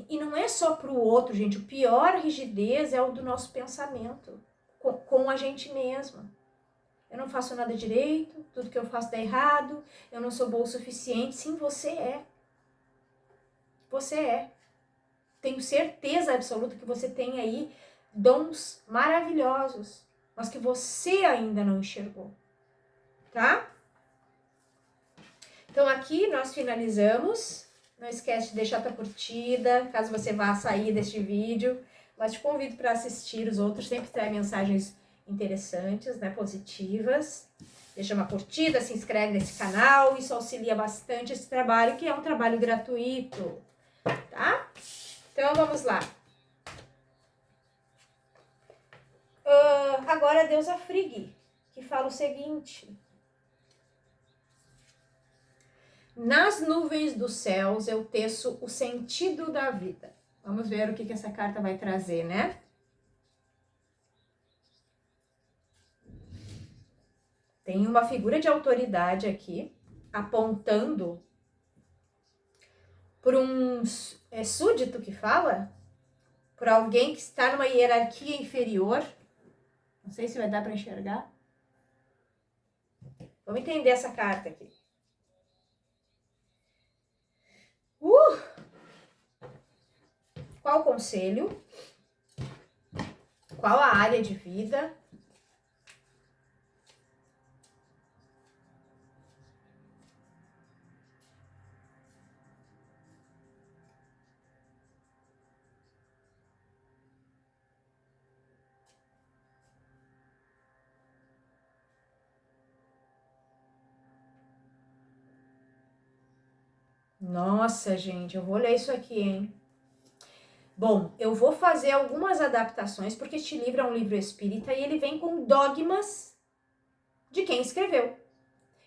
E não é só para o outro, gente. O pior rigidez é o do nosso pensamento, com a gente mesma. Eu não faço nada direito, tudo que eu faço dá errado, eu não sou boa o suficiente. Sim, você é. Você é. Tenho certeza absoluta que você tem aí dons maravilhosos, mas que você ainda não enxergou, tá? Então aqui nós finalizamos. Não esquece de deixar tua curtida, caso você vá sair deste vídeo. Mas te convido para assistir os outros, sempre traz mensagens interessantes, né, positivas. Deixa uma curtida, se inscreve nesse canal, isso auxilia bastante esse trabalho, que é um trabalho gratuito, tá? Então vamos lá. Agora a deusa Frigg, que fala o seguinte: nas nuvens dos céus eu teço o sentido da vida. Vamos ver o que essa carta vai trazer, né? Tem uma figura de autoridade aqui, apontando por um súdito que fala, por alguém que está numa hierarquia inferior. Não sei se vai dar para enxergar. Vamos entender essa carta aqui. Qual o conselho? Qual a área de vida? Nossa, gente, eu vou ler isso aqui, hein? Bom, eu vou fazer algumas adaptações, porque este livro é um livro espírita e ele vem com dogmas de quem escreveu.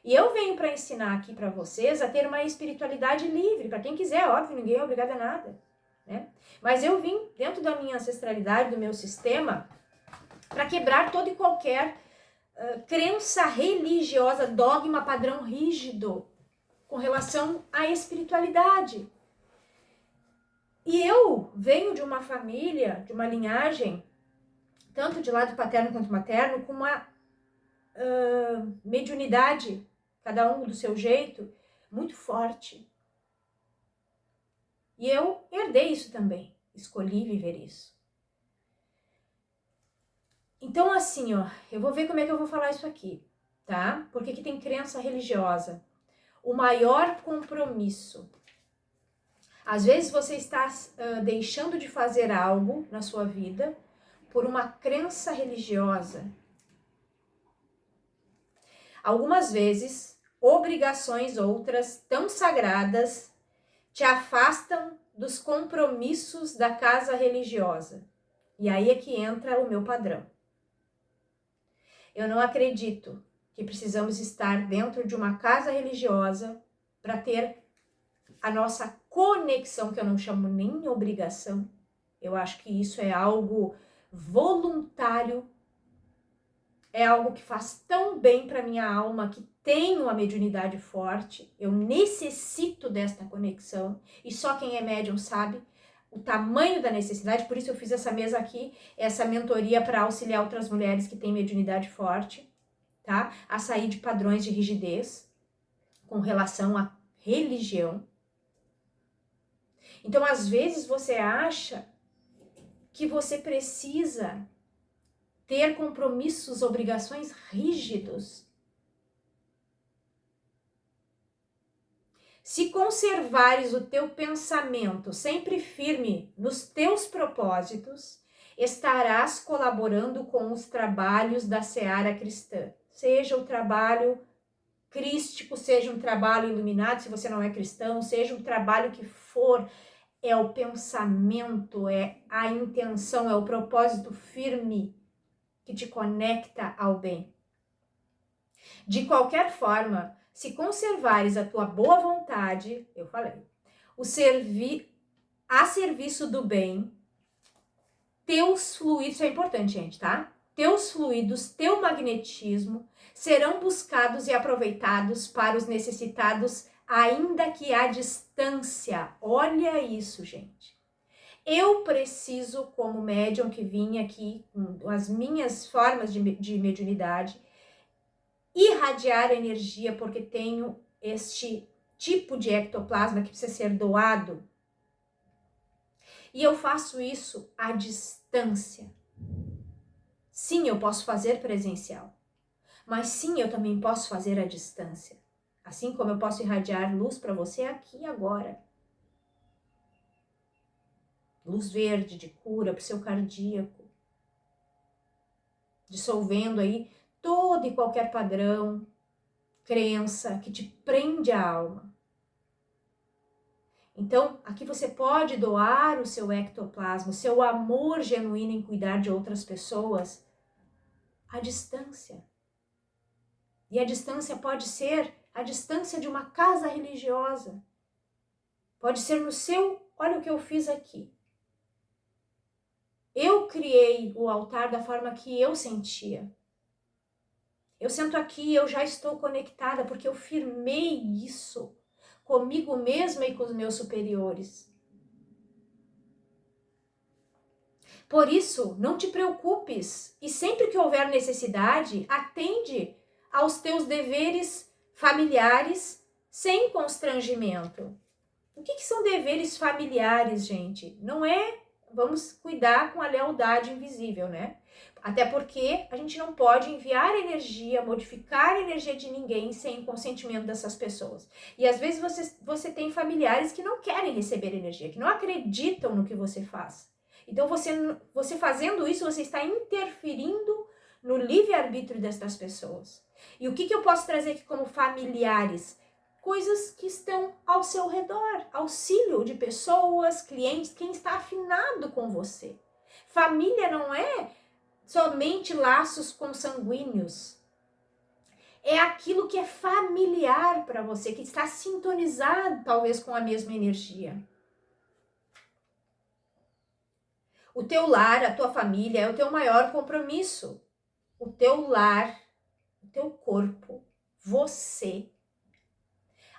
E eu venho para ensinar aqui para vocês a ter uma espiritualidade livre, para quem quiser, óbvio, ninguém é obrigado a nada, né? Mas eu vim dentro da minha ancestralidade, do meu sistema, para quebrar toda e qualquer crença religiosa, dogma, padrão rígido com relação à espiritualidade. E eu venho de uma família, de uma linhagem, tanto de lado paterno quanto materno, com uma mediunidade, cada um do seu jeito, muito forte. E eu herdei isso também, escolhi viver isso. Então, assim, ó, eu vou ver como é que eu vou falar isso aqui, tá? Porque aqui tem crença religiosa. O maior compromisso. Às vezes você está deixando de fazer algo na sua vida por uma crença religiosa. Algumas vezes, obrigações outras tão sagradas te afastam dos compromissos da casa religiosa. E aí é que entra o meu padrão. Eu não acredito que precisamos estar dentro de uma casa religiosa para ter a nossa conexão, que eu não chamo nem obrigação. Eu acho que isso é algo voluntário, é algo que faz tão bem para minha alma, que tenho a mediunidade forte, eu necessito desta conexão, e só quem é médium sabe o tamanho da necessidade. Por isso eu fiz essa mesa aqui, essa mentoria para auxiliar outras mulheres que têm mediunidade forte, tá? A sair de padrões de rigidez com relação à religião. Então, às vezes você acha que você precisa ter compromissos, obrigações rígidos. Se conservares o teu pensamento sempre firme nos teus propósitos, estarás colaborando com os trabalhos da seara cristã. Seja o trabalho crístico, seja um trabalho iluminado, se você não é cristão, seja um trabalho que for, é o pensamento, é a intenção, é o propósito firme que te conecta ao bem. De qualquer forma, se conservares a tua boa vontade, eu falei, a serviço do bem, teus fluidos, isso é importante, gente, tá? Teus fluidos, teu magnetismo serão buscados e aproveitados para os necessitados, ainda que à distância. Olha isso, gente. Eu preciso, como médium que vim aqui, com as minhas formas de mediunidade, irradiar energia, porque tenho este tipo de ectoplasma que precisa ser doado. E eu faço isso à distância. Sim, eu posso fazer presencial, mas sim, eu também posso fazer à distância. Assim como eu posso irradiar luz para você aqui e agora. Luz verde de cura para o seu cardíaco. Dissolvendo aí todo e qualquer padrão, crença que te prende a alma. Então, aqui você pode doar o seu ectoplasma, o seu amor genuíno em cuidar de outras pessoas à distância. E a distância pode ser a distância de uma casa religiosa. Pode ser no seu, olha o que eu fiz aqui. Eu criei o altar da forma que eu sentia. Eu sento aqui e eu já estou conectada porque eu firmei isso comigo mesma e com os meus superiores. Por isso, não te preocupes e sempre que houver necessidade, atende aos teus deveres familiares sem constrangimento. O que são deveres familiares, gente? Não é, vamos cuidar com a lealdade invisível, né? Até porque a gente não pode enviar energia, modificar a energia de ninguém sem o consentimento dessas pessoas. E às vezes você tem familiares que não querem receber energia, que não acreditam no que você faz. Então você fazendo isso, você está interferindo no livre-arbítrio dessas pessoas. E o que eu posso trazer aqui como familiares? Coisas que estão ao seu redor, auxílio de pessoas, clientes, quem está afinado com você. Família não é somente laços consanguíneos. É aquilo que é familiar para você, que está sintonizado talvez com a mesma energia. O teu lar, a tua família é o teu maior compromisso. O teu lar, o teu corpo, você,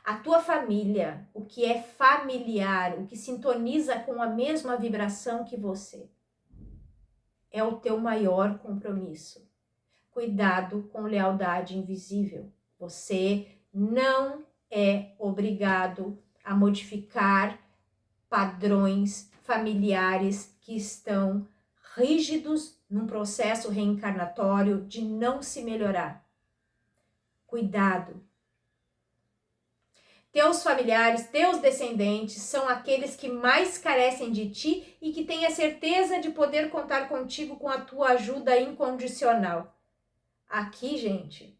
a tua família, o que é familiar, o que sintoniza com a mesma vibração que você, é o teu maior compromisso. Cuidado com lealdade invisível. Você não é obrigado a modificar padrões familiares que estão rígidos num processo reencarnatório de não se melhorar. Cuidado. Teus familiares, teus descendentes são aqueles que mais carecem de ti e que têm a certeza de poder contar contigo com a tua ajuda incondicional. Aqui, gente,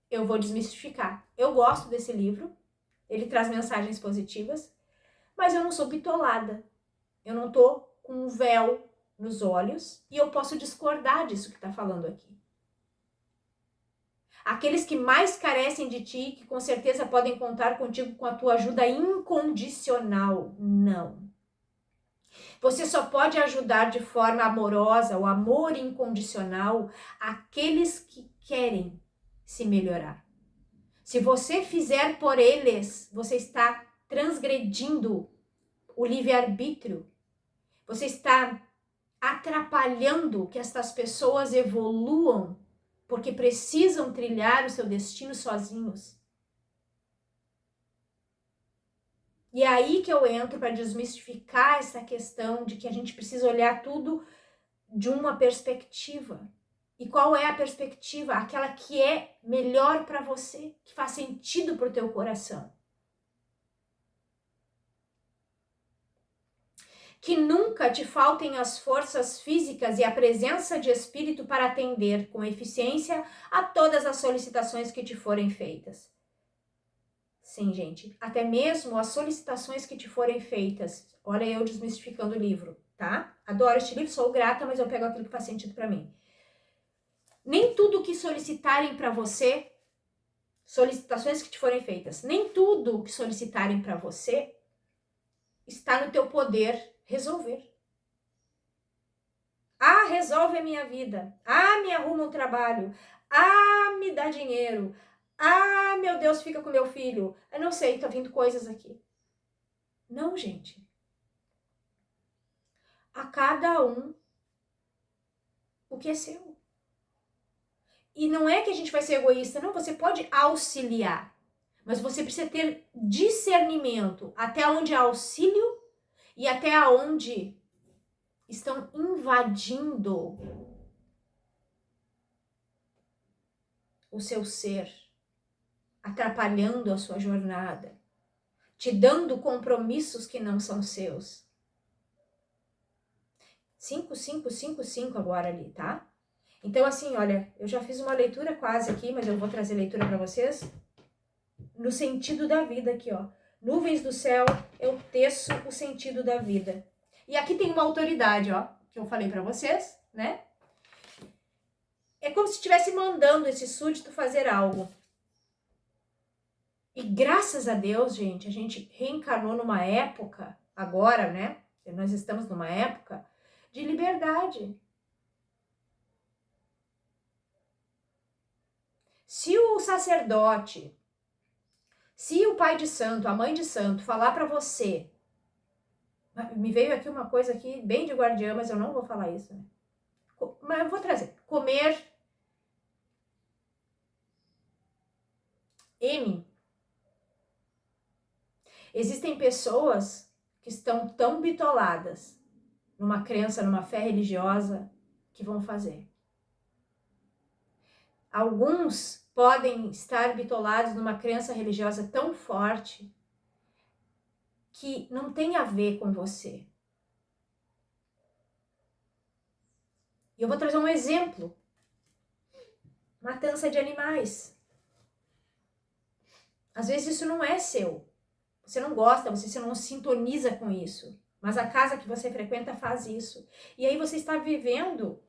eu vou desmistificar. Eu gosto desse livro, ele traz mensagens positivas, mas eu não sou bitolada. Eu não tô com um véu nos olhos e eu posso discordar disso que tá falando aqui. Aqueles que mais carecem de ti, que com certeza podem contar contigo com a tua ajuda incondicional, não. Você só pode ajudar de forma amorosa, o amor incondicional, aqueles que querem se melhorar. Se você fizer por eles, você está transgredindo o livre-arbítrio. Você está atrapalhando que essas pessoas evoluam, porque precisam trilhar o seu destino sozinhos. E é aí que eu entro para desmistificar essa questão de que a gente precisa olhar tudo de uma perspectiva. E qual é a perspectiva? Aquela que é melhor para você, que faz sentido para o teu coração. Que nunca te faltem as forças físicas e a presença de espírito para atender com eficiência a todas as solicitações que te forem feitas. Sim, gente, até mesmo as solicitações que te forem feitas. Olha eu desmistificando o livro, tá? Adoro este livro, sou grata, mas eu pego aquilo que faz sentido para mim. Nem tudo que solicitarem para você solicitações que te forem feitas. Nem tudo que solicitarem para você está no teu poder resolver. Ah, resolve a minha vida. Ah, me arruma um trabalho. Ah, me dá dinheiro. Ah, meu Deus, fica com meu filho. Eu não sei, tá vindo coisas aqui. Não, gente. A cada um o que é seu. E não é que a gente vai ser egoísta, não. Você pode auxiliar. Mas você precisa ter discernimento até onde é auxílio e até onde estão invadindo o seu ser, atrapalhando a sua jornada, te dando compromissos que não são seus. 5555 agora ali, tá? Então assim, olha, eu já fiz uma leitura quase aqui, mas eu vou trazer leitura para vocês no sentido da vida aqui, ó. Nuvens do céu, eu teço o sentido da vida. E aqui tem uma autoridade, ó, que eu falei para vocês, né? É como se estivesse mandando esse súdito fazer algo. E graças a Deus, gente, a gente reencarnou numa época, agora, né? Nós estamos numa época de liberdade. Se o sacerdote, se o pai de santo, a mãe de santo falar para você, me veio aqui uma coisa aqui bem de guardiã, mas eu não vou falar isso, né? Mas eu vou trazer. Comer M. Existem pessoas que estão tão bitoladas numa crença, numa fé religiosa, que vão fazer. Alguns podem estar bitolados numa crença religiosa tão forte que não tem a ver com você. E eu vou trazer um exemplo. Matança de animais. Às vezes isso não é seu. Você não gosta, você não sintoniza com isso. Mas a casa que você frequenta faz isso. E aí você está vivendo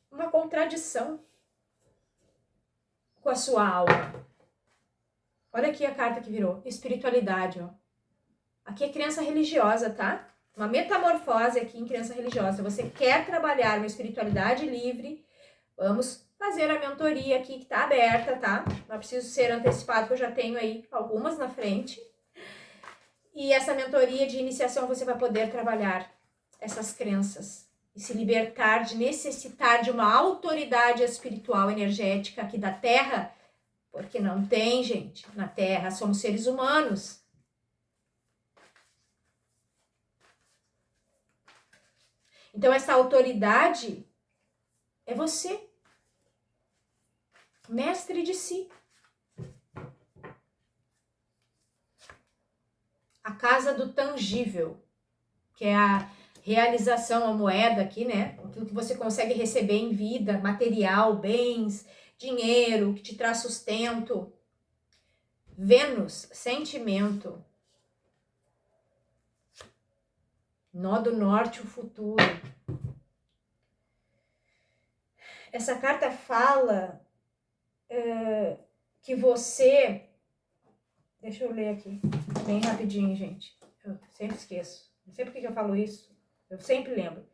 uma contradição com a sua alma. Olha aqui a carta que virou. Espiritualidade, ó. Aqui é crença religiosa, tá? Uma metamorfose aqui em crença religiosa. Você quer trabalhar uma espiritualidade livre? Vamos fazer a mentoria aqui que tá aberta, tá? Não preciso ser antecipado, porque eu já tenho aí algumas na frente. E essa mentoria de iniciação você vai poder trabalhar essas crenças e se libertar de necessitar de uma autoridade espiritual energética aqui da Terra, porque não tem, gente. Na Terra somos seres humanos. Então essa autoridade é você. Mestre de si. A casa do tangível, que é a realização, a moeda aqui, né? Aquilo que você consegue receber em vida, material, bens, dinheiro, que te traz sustento. Vênus, sentimento. Nó do norte, o futuro. Essa carta fala que você... Deixa eu ler aqui, bem rapidinho, gente. Eu sempre esqueço. Não sei por que eu falo isso. Eu sempre lembro.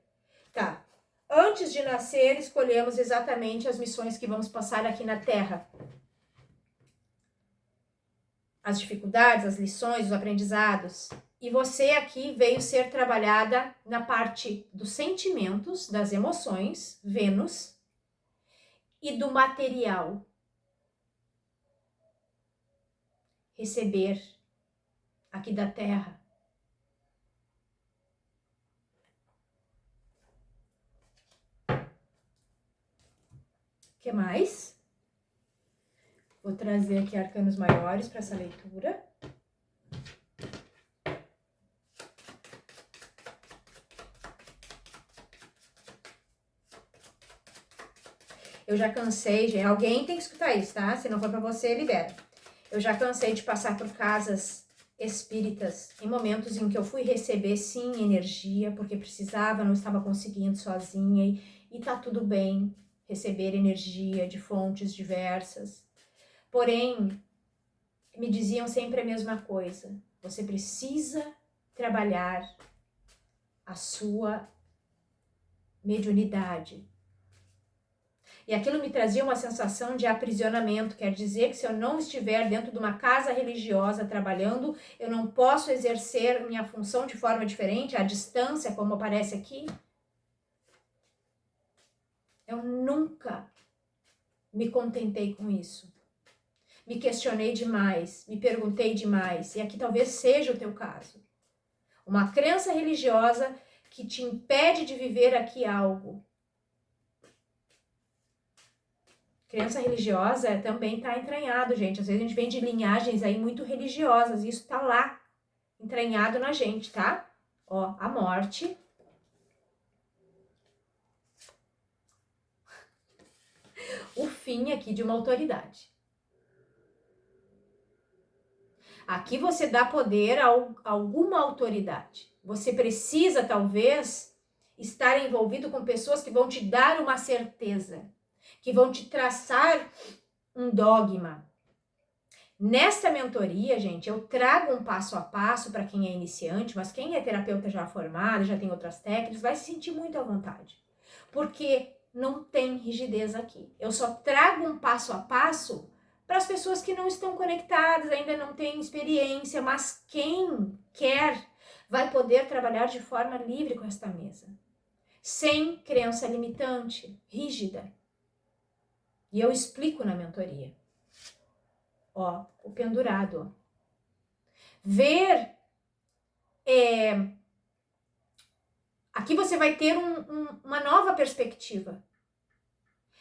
Tá. Antes de nascer, escolhemos exatamente as missões que vamos passar aqui na Terra. As dificuldades, as lições, os aprendizados. E você aqui veio ser trabalhada na parte dos sentimentos, das emoções, Vênus, e do material. Receber aqui da Terra. O que mais? Vou trazer aqui arcanos maiores para essa leitura. Eu já cansei, gente. Alguém tem que escutar isso, tá? Se não for para você, libera. Eu já cansei de passar por casas espíritas em momentos em que eu fui receber, sim, energia, porque precisava, não estava conseguindo sozinha, e tá tudo bem receber energia de fontes diversas. porém, me diziam sempre a mesma coisa. Você precisa trabalhar a sua mediunidade. E aquilo me trazia uma sensação de aprisionamento, quer dizer que se eu não estiver dentro de uma casa religiosa trabalhando, eu não posso exercer minha função de forma diferente, à distância, como aparece aqui. Eu nunca me contentei com isso. Me questionei demais, me perguntei demais, e aqui talvez seja o teu caso. Uma crença religiosa que te impede de viver aqui algo. Crença religiosa também está entranhado, gente. Às vezes a gente vem de linhagens aí muito religiosas. Isso está lá, entranhado na gente, tá? Ó, a morte. O fim aqui de uma autoridade. Aqui você dá poder a alguma autoridade. Você precisa, talvez, estar envolvido com pessoas que vão te dar uma certeza, que vão te traçar um dogma. Nesta mentoria, gente, eu trago um passo a passo para quem é iniciante, mas quem é terapeuta já formado, já tem outras técnicas, vai se sentir muito à vontade. Porque não tem rigidez aqui. Eu só trago um passo a passo para as pessoas que não estão conectadas, ainda não têm experiência, mas quem quer vai poder trabalhar de forma livre com esta mesa. Sem crença limitante, rígida. E eu explico na mentoria. Ó, o pendurado, ó. Ver, aqui você vai ter uma nova perspectiva.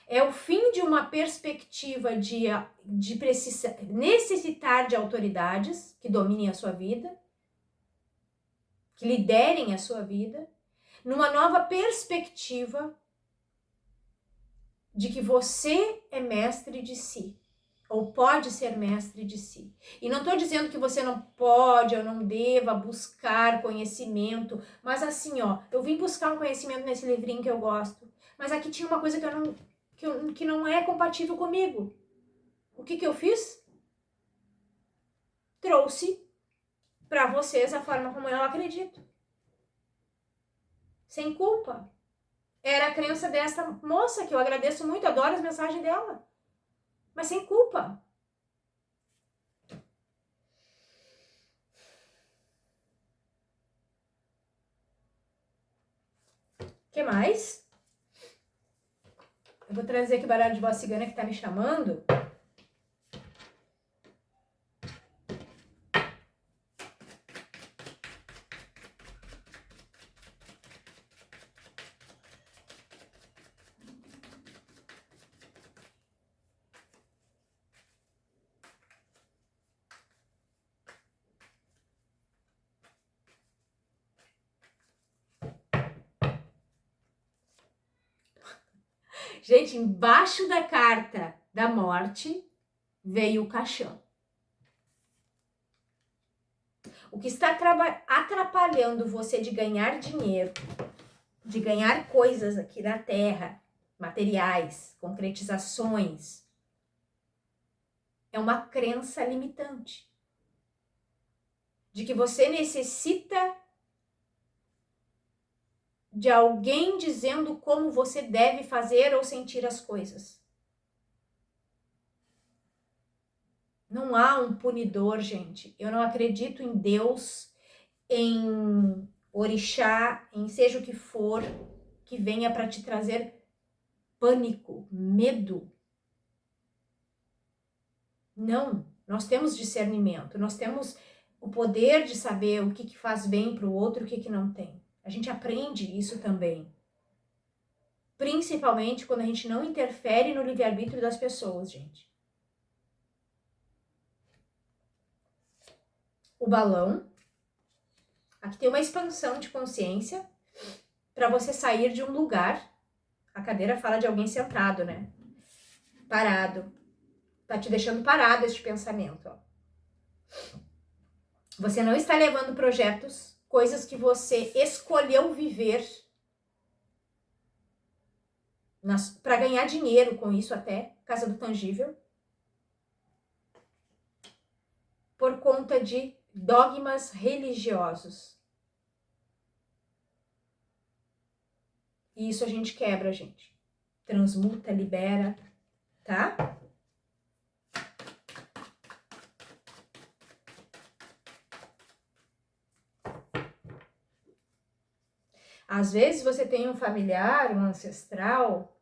É o fim de uma perspectiva de necessitar de autoridades que dominem a sua vida, que liderem a sua vida, numa nova perspectiva de que você é mestre de si. Ou pode ser mestre de si. E não estou dizendo que você não pode ou não deva buscar conhecimento, mas assim, ó, eu vim buscar um conhecimento nesse livrinho que eu gosto, mas aqui tinha uma coisa que não é compatível comigo. O que eu fiz? Trouxe para vocês a forma como eu acredito. Sem culpa. Era a crença dessa moça, que eu agradeço muito, adoro as mensagens dela. Mas sem culpa. O que mais? Eu vou trazer aqui o baralho de voz cigana que tá me chamando. Gente, embaixo da carta da morte veio o caixão. O que está atrapalhando você de ganhar dinheiro, de ganhar coisas aqui na Terra, materiais, concretizações, é uma crença limitante. De que você necessita de alguém dizendo como você deve fazer ou sentir as coisas. Não há um punidor, gente. Eu não acredito em Deus, em orixá, em seja o que for, que venha para te trazer pânico, medo. Não, nós temos discernimento, nós temos o poder de saber o que faz bem para o outro e o que não tem. A gente aprende isso também. Principalmente quando a gente não interfere no livre-arbítrio das pessoas, gente. O balão. Aqui tem uma expansão de consciência para você sair de um lugar. A cadeira fala de alguém sentado, né? Parado. Tá te deixando parado este pensamento, ó. Você não está levando projetos, coisas que você escolheu viver para ganhar dinheiro com isso até, casa do tangível. por conta de dogmas religiosos. E isso a gente quebra, gente. Transmuta, libera, tá? Às vezes você tem um familiar, um ancestral,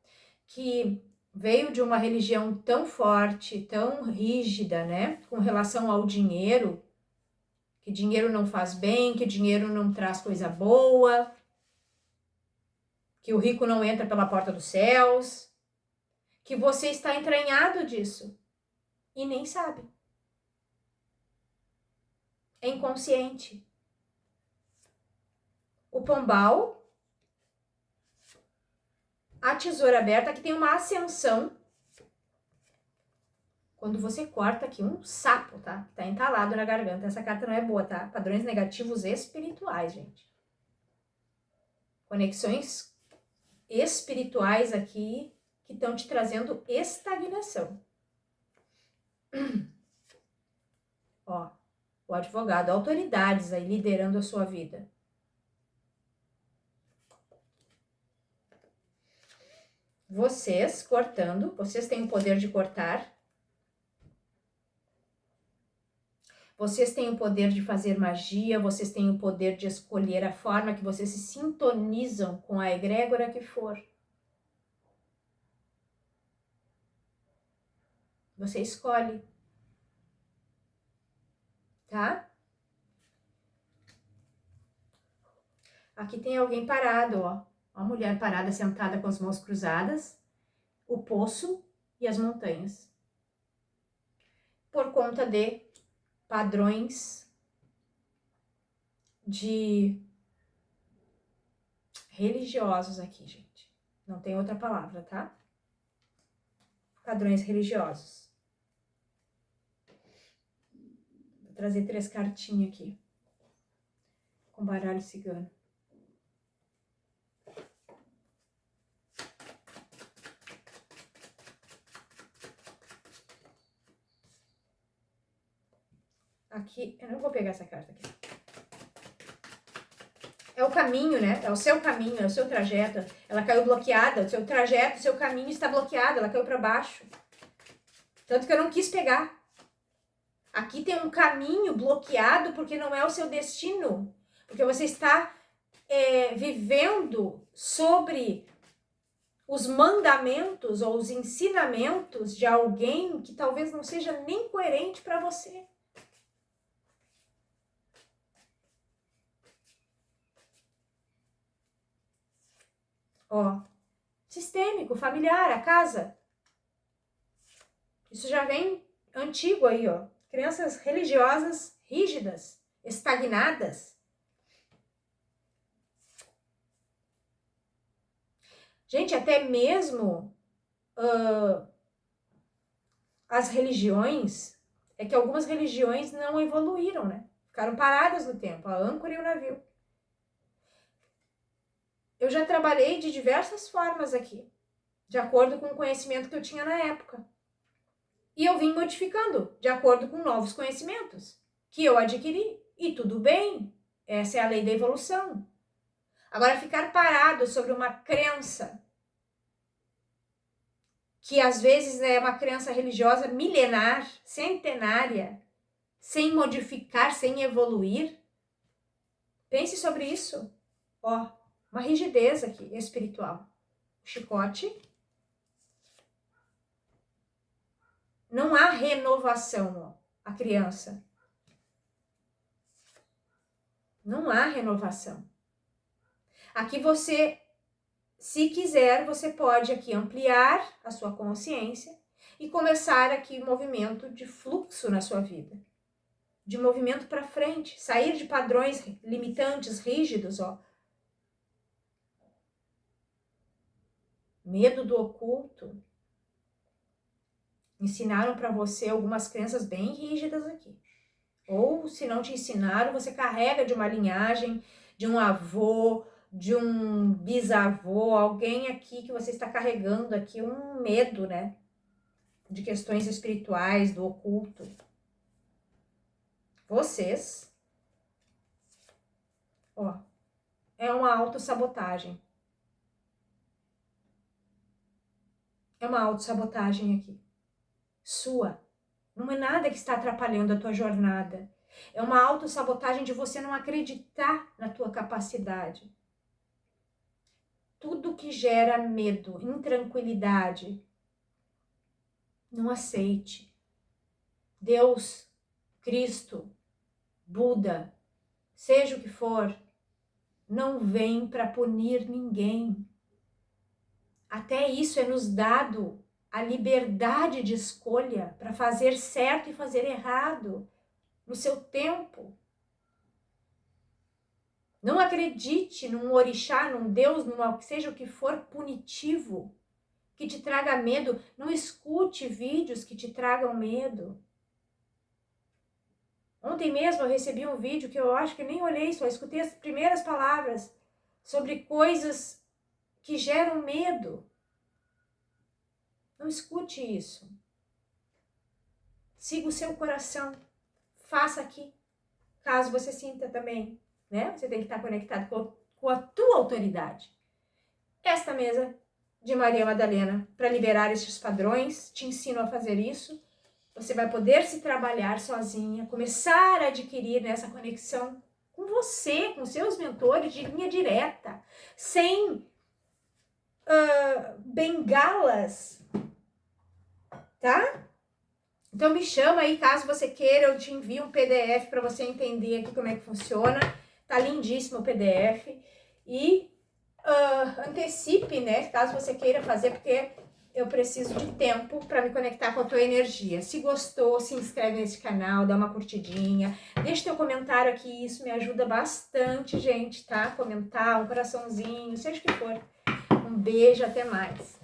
que veio de uma religião tão forte, tão rígida, né? Com relação ao dinheiro, que dinheiro não faz bem, que dinheiro não traz coisa boa, que o rico não entra pela porta dos céus, que você está entranhado disso e nem sabe. É inconsciente. O pombal, a tesoura aberta, aqui tem uma ascensão. Quando você corta aqui um sapo, tá? Tá entalado na garganta. Essa carta não é boa, tá? Padrões negativos espirituais, gente. Conexões espirituais aqui que estão te trazendo estagnação. Ó, o advogado, autoridades aí liderando a sua vida. Vocês cortando, vocês têm o poder de cortar. Vocês têm o poder de fazer magia, vocês têm o poder de escolher a forma que vocês se sintonizam com a egrégora que for. Você escolhe. Tá? Aqui tem alguém parado, ó. Uma mulher parada, sentada com as mãos cruzadas, o poço e as montanhas. Por conta de padrões de religiosos aqui, gente. Não tem outra palavra, tá? Padrões religiosos. Vou trazer 3 cartinhas aqui. Com baralho cigano. Aqui, eu não vou pegar essa carta aqui. É o caminho, né? É o seu caminho, é o seu trajeto. Ela caiu bloqueada, o seu trajeto, o seu caminho está bloqueado, ela caiu para baixo. Tanto que eu não quis pegar. Aqui tem um caminho bloqueado porque não é o seu destino. Porque você está vivendo sobre os mandamentos ou os ensinamentos de alguém que talvez não seja nem coerente para você. Ó, sistêmico, familiar, a casa. Isso já vem antigo aí, ó. Crenças religiosas rígidas, estagnadas. Gente, até mesmo as religiões, é que algumas religiões não evoluíram, né? Ficaram paradas no tempo, a âncora e o navio. Eu já trabalhei de diversas formas aqui, de acordo com o conhecimento que eu tinha na época. E eu vim modificando, de acordo com novos conhecimentos que eu adquiri. E tudo bem, essa é a lei da evolução. Agora, ficar parado sobre uma crença, que às vezes é uma crença religiosa milenar, centenária, sem modificar, sem evoluir, pense sobre isso. Ó, uma rigidez aqui, espiritual. O chicote. Não há renovação, ó, a criança. Não há renovação. Aqui você, se quiser, você pode aqui ampliar a sua consciência e começar aqui um movimento de fluxo na sua vida. De movimento para frente, sair de padrões limitantes, rígidos, ó. Medo do oculto. Ensinaram para você algumas crenças bem rígidas aqui. Ou, se não te ensinaram, você carrega de uma linhagem, de um avô, de um bisavô, alguém aqui que você está carregando aqui um medo, né? De questões espirituais, do oculto. vocês, ó, é uma autossabotagem. É uma autossabotagem aqui. Sua. Não é nada que está atrapalhando a tua jornada. É uma autossabotagem de você não acreditar na tua capacidade. Tudo que gera medo, intranquilidade, não aceite. Deus, Cristo, Buda, seja o que for, não vem para punir ninguém. Até isso é nos dado a liberdade de escolha para fazer certo e fazer errado no seu tempo. Não acredite num orixá, num Deus, seja o que for punitivo, que te traga medo. Não escute vídeos que te tragam medo. Ontem mesmo eu recebi um vídeo que eu acho que nem olhei, só escutei as primeiras palavras sobre coisas que geram medo. Não escute isso. Siga o seu coração. Faça aqui. Caso você sinta também, né? Você tem que estar conectado com a tua autoridade. Esta mesa de Maria Madalena para liberar estes padrões, te ensino a fazer isso. Você vai poder se trabalhar sozinha, começar a adquirir essa conexão com você, com seus mentores de linha direta, sem bengalas, tá? Então me chama aí, caso você queira, eu te envio um PDF para você entender aqui como é que funciona. Tá lindíssimo o PDF. E antecipe, né, caso você queira fazer, porque eu preciso de tempo para me conectar com a tua energia. Se gostou, se inscreve nesse canal, dá uma curtidinha, deixa teu comentário aqui, isso me ajuda bastante, gente, tá? Comentar, um coraçãozinho, seja o que for. Um beijo, até mais.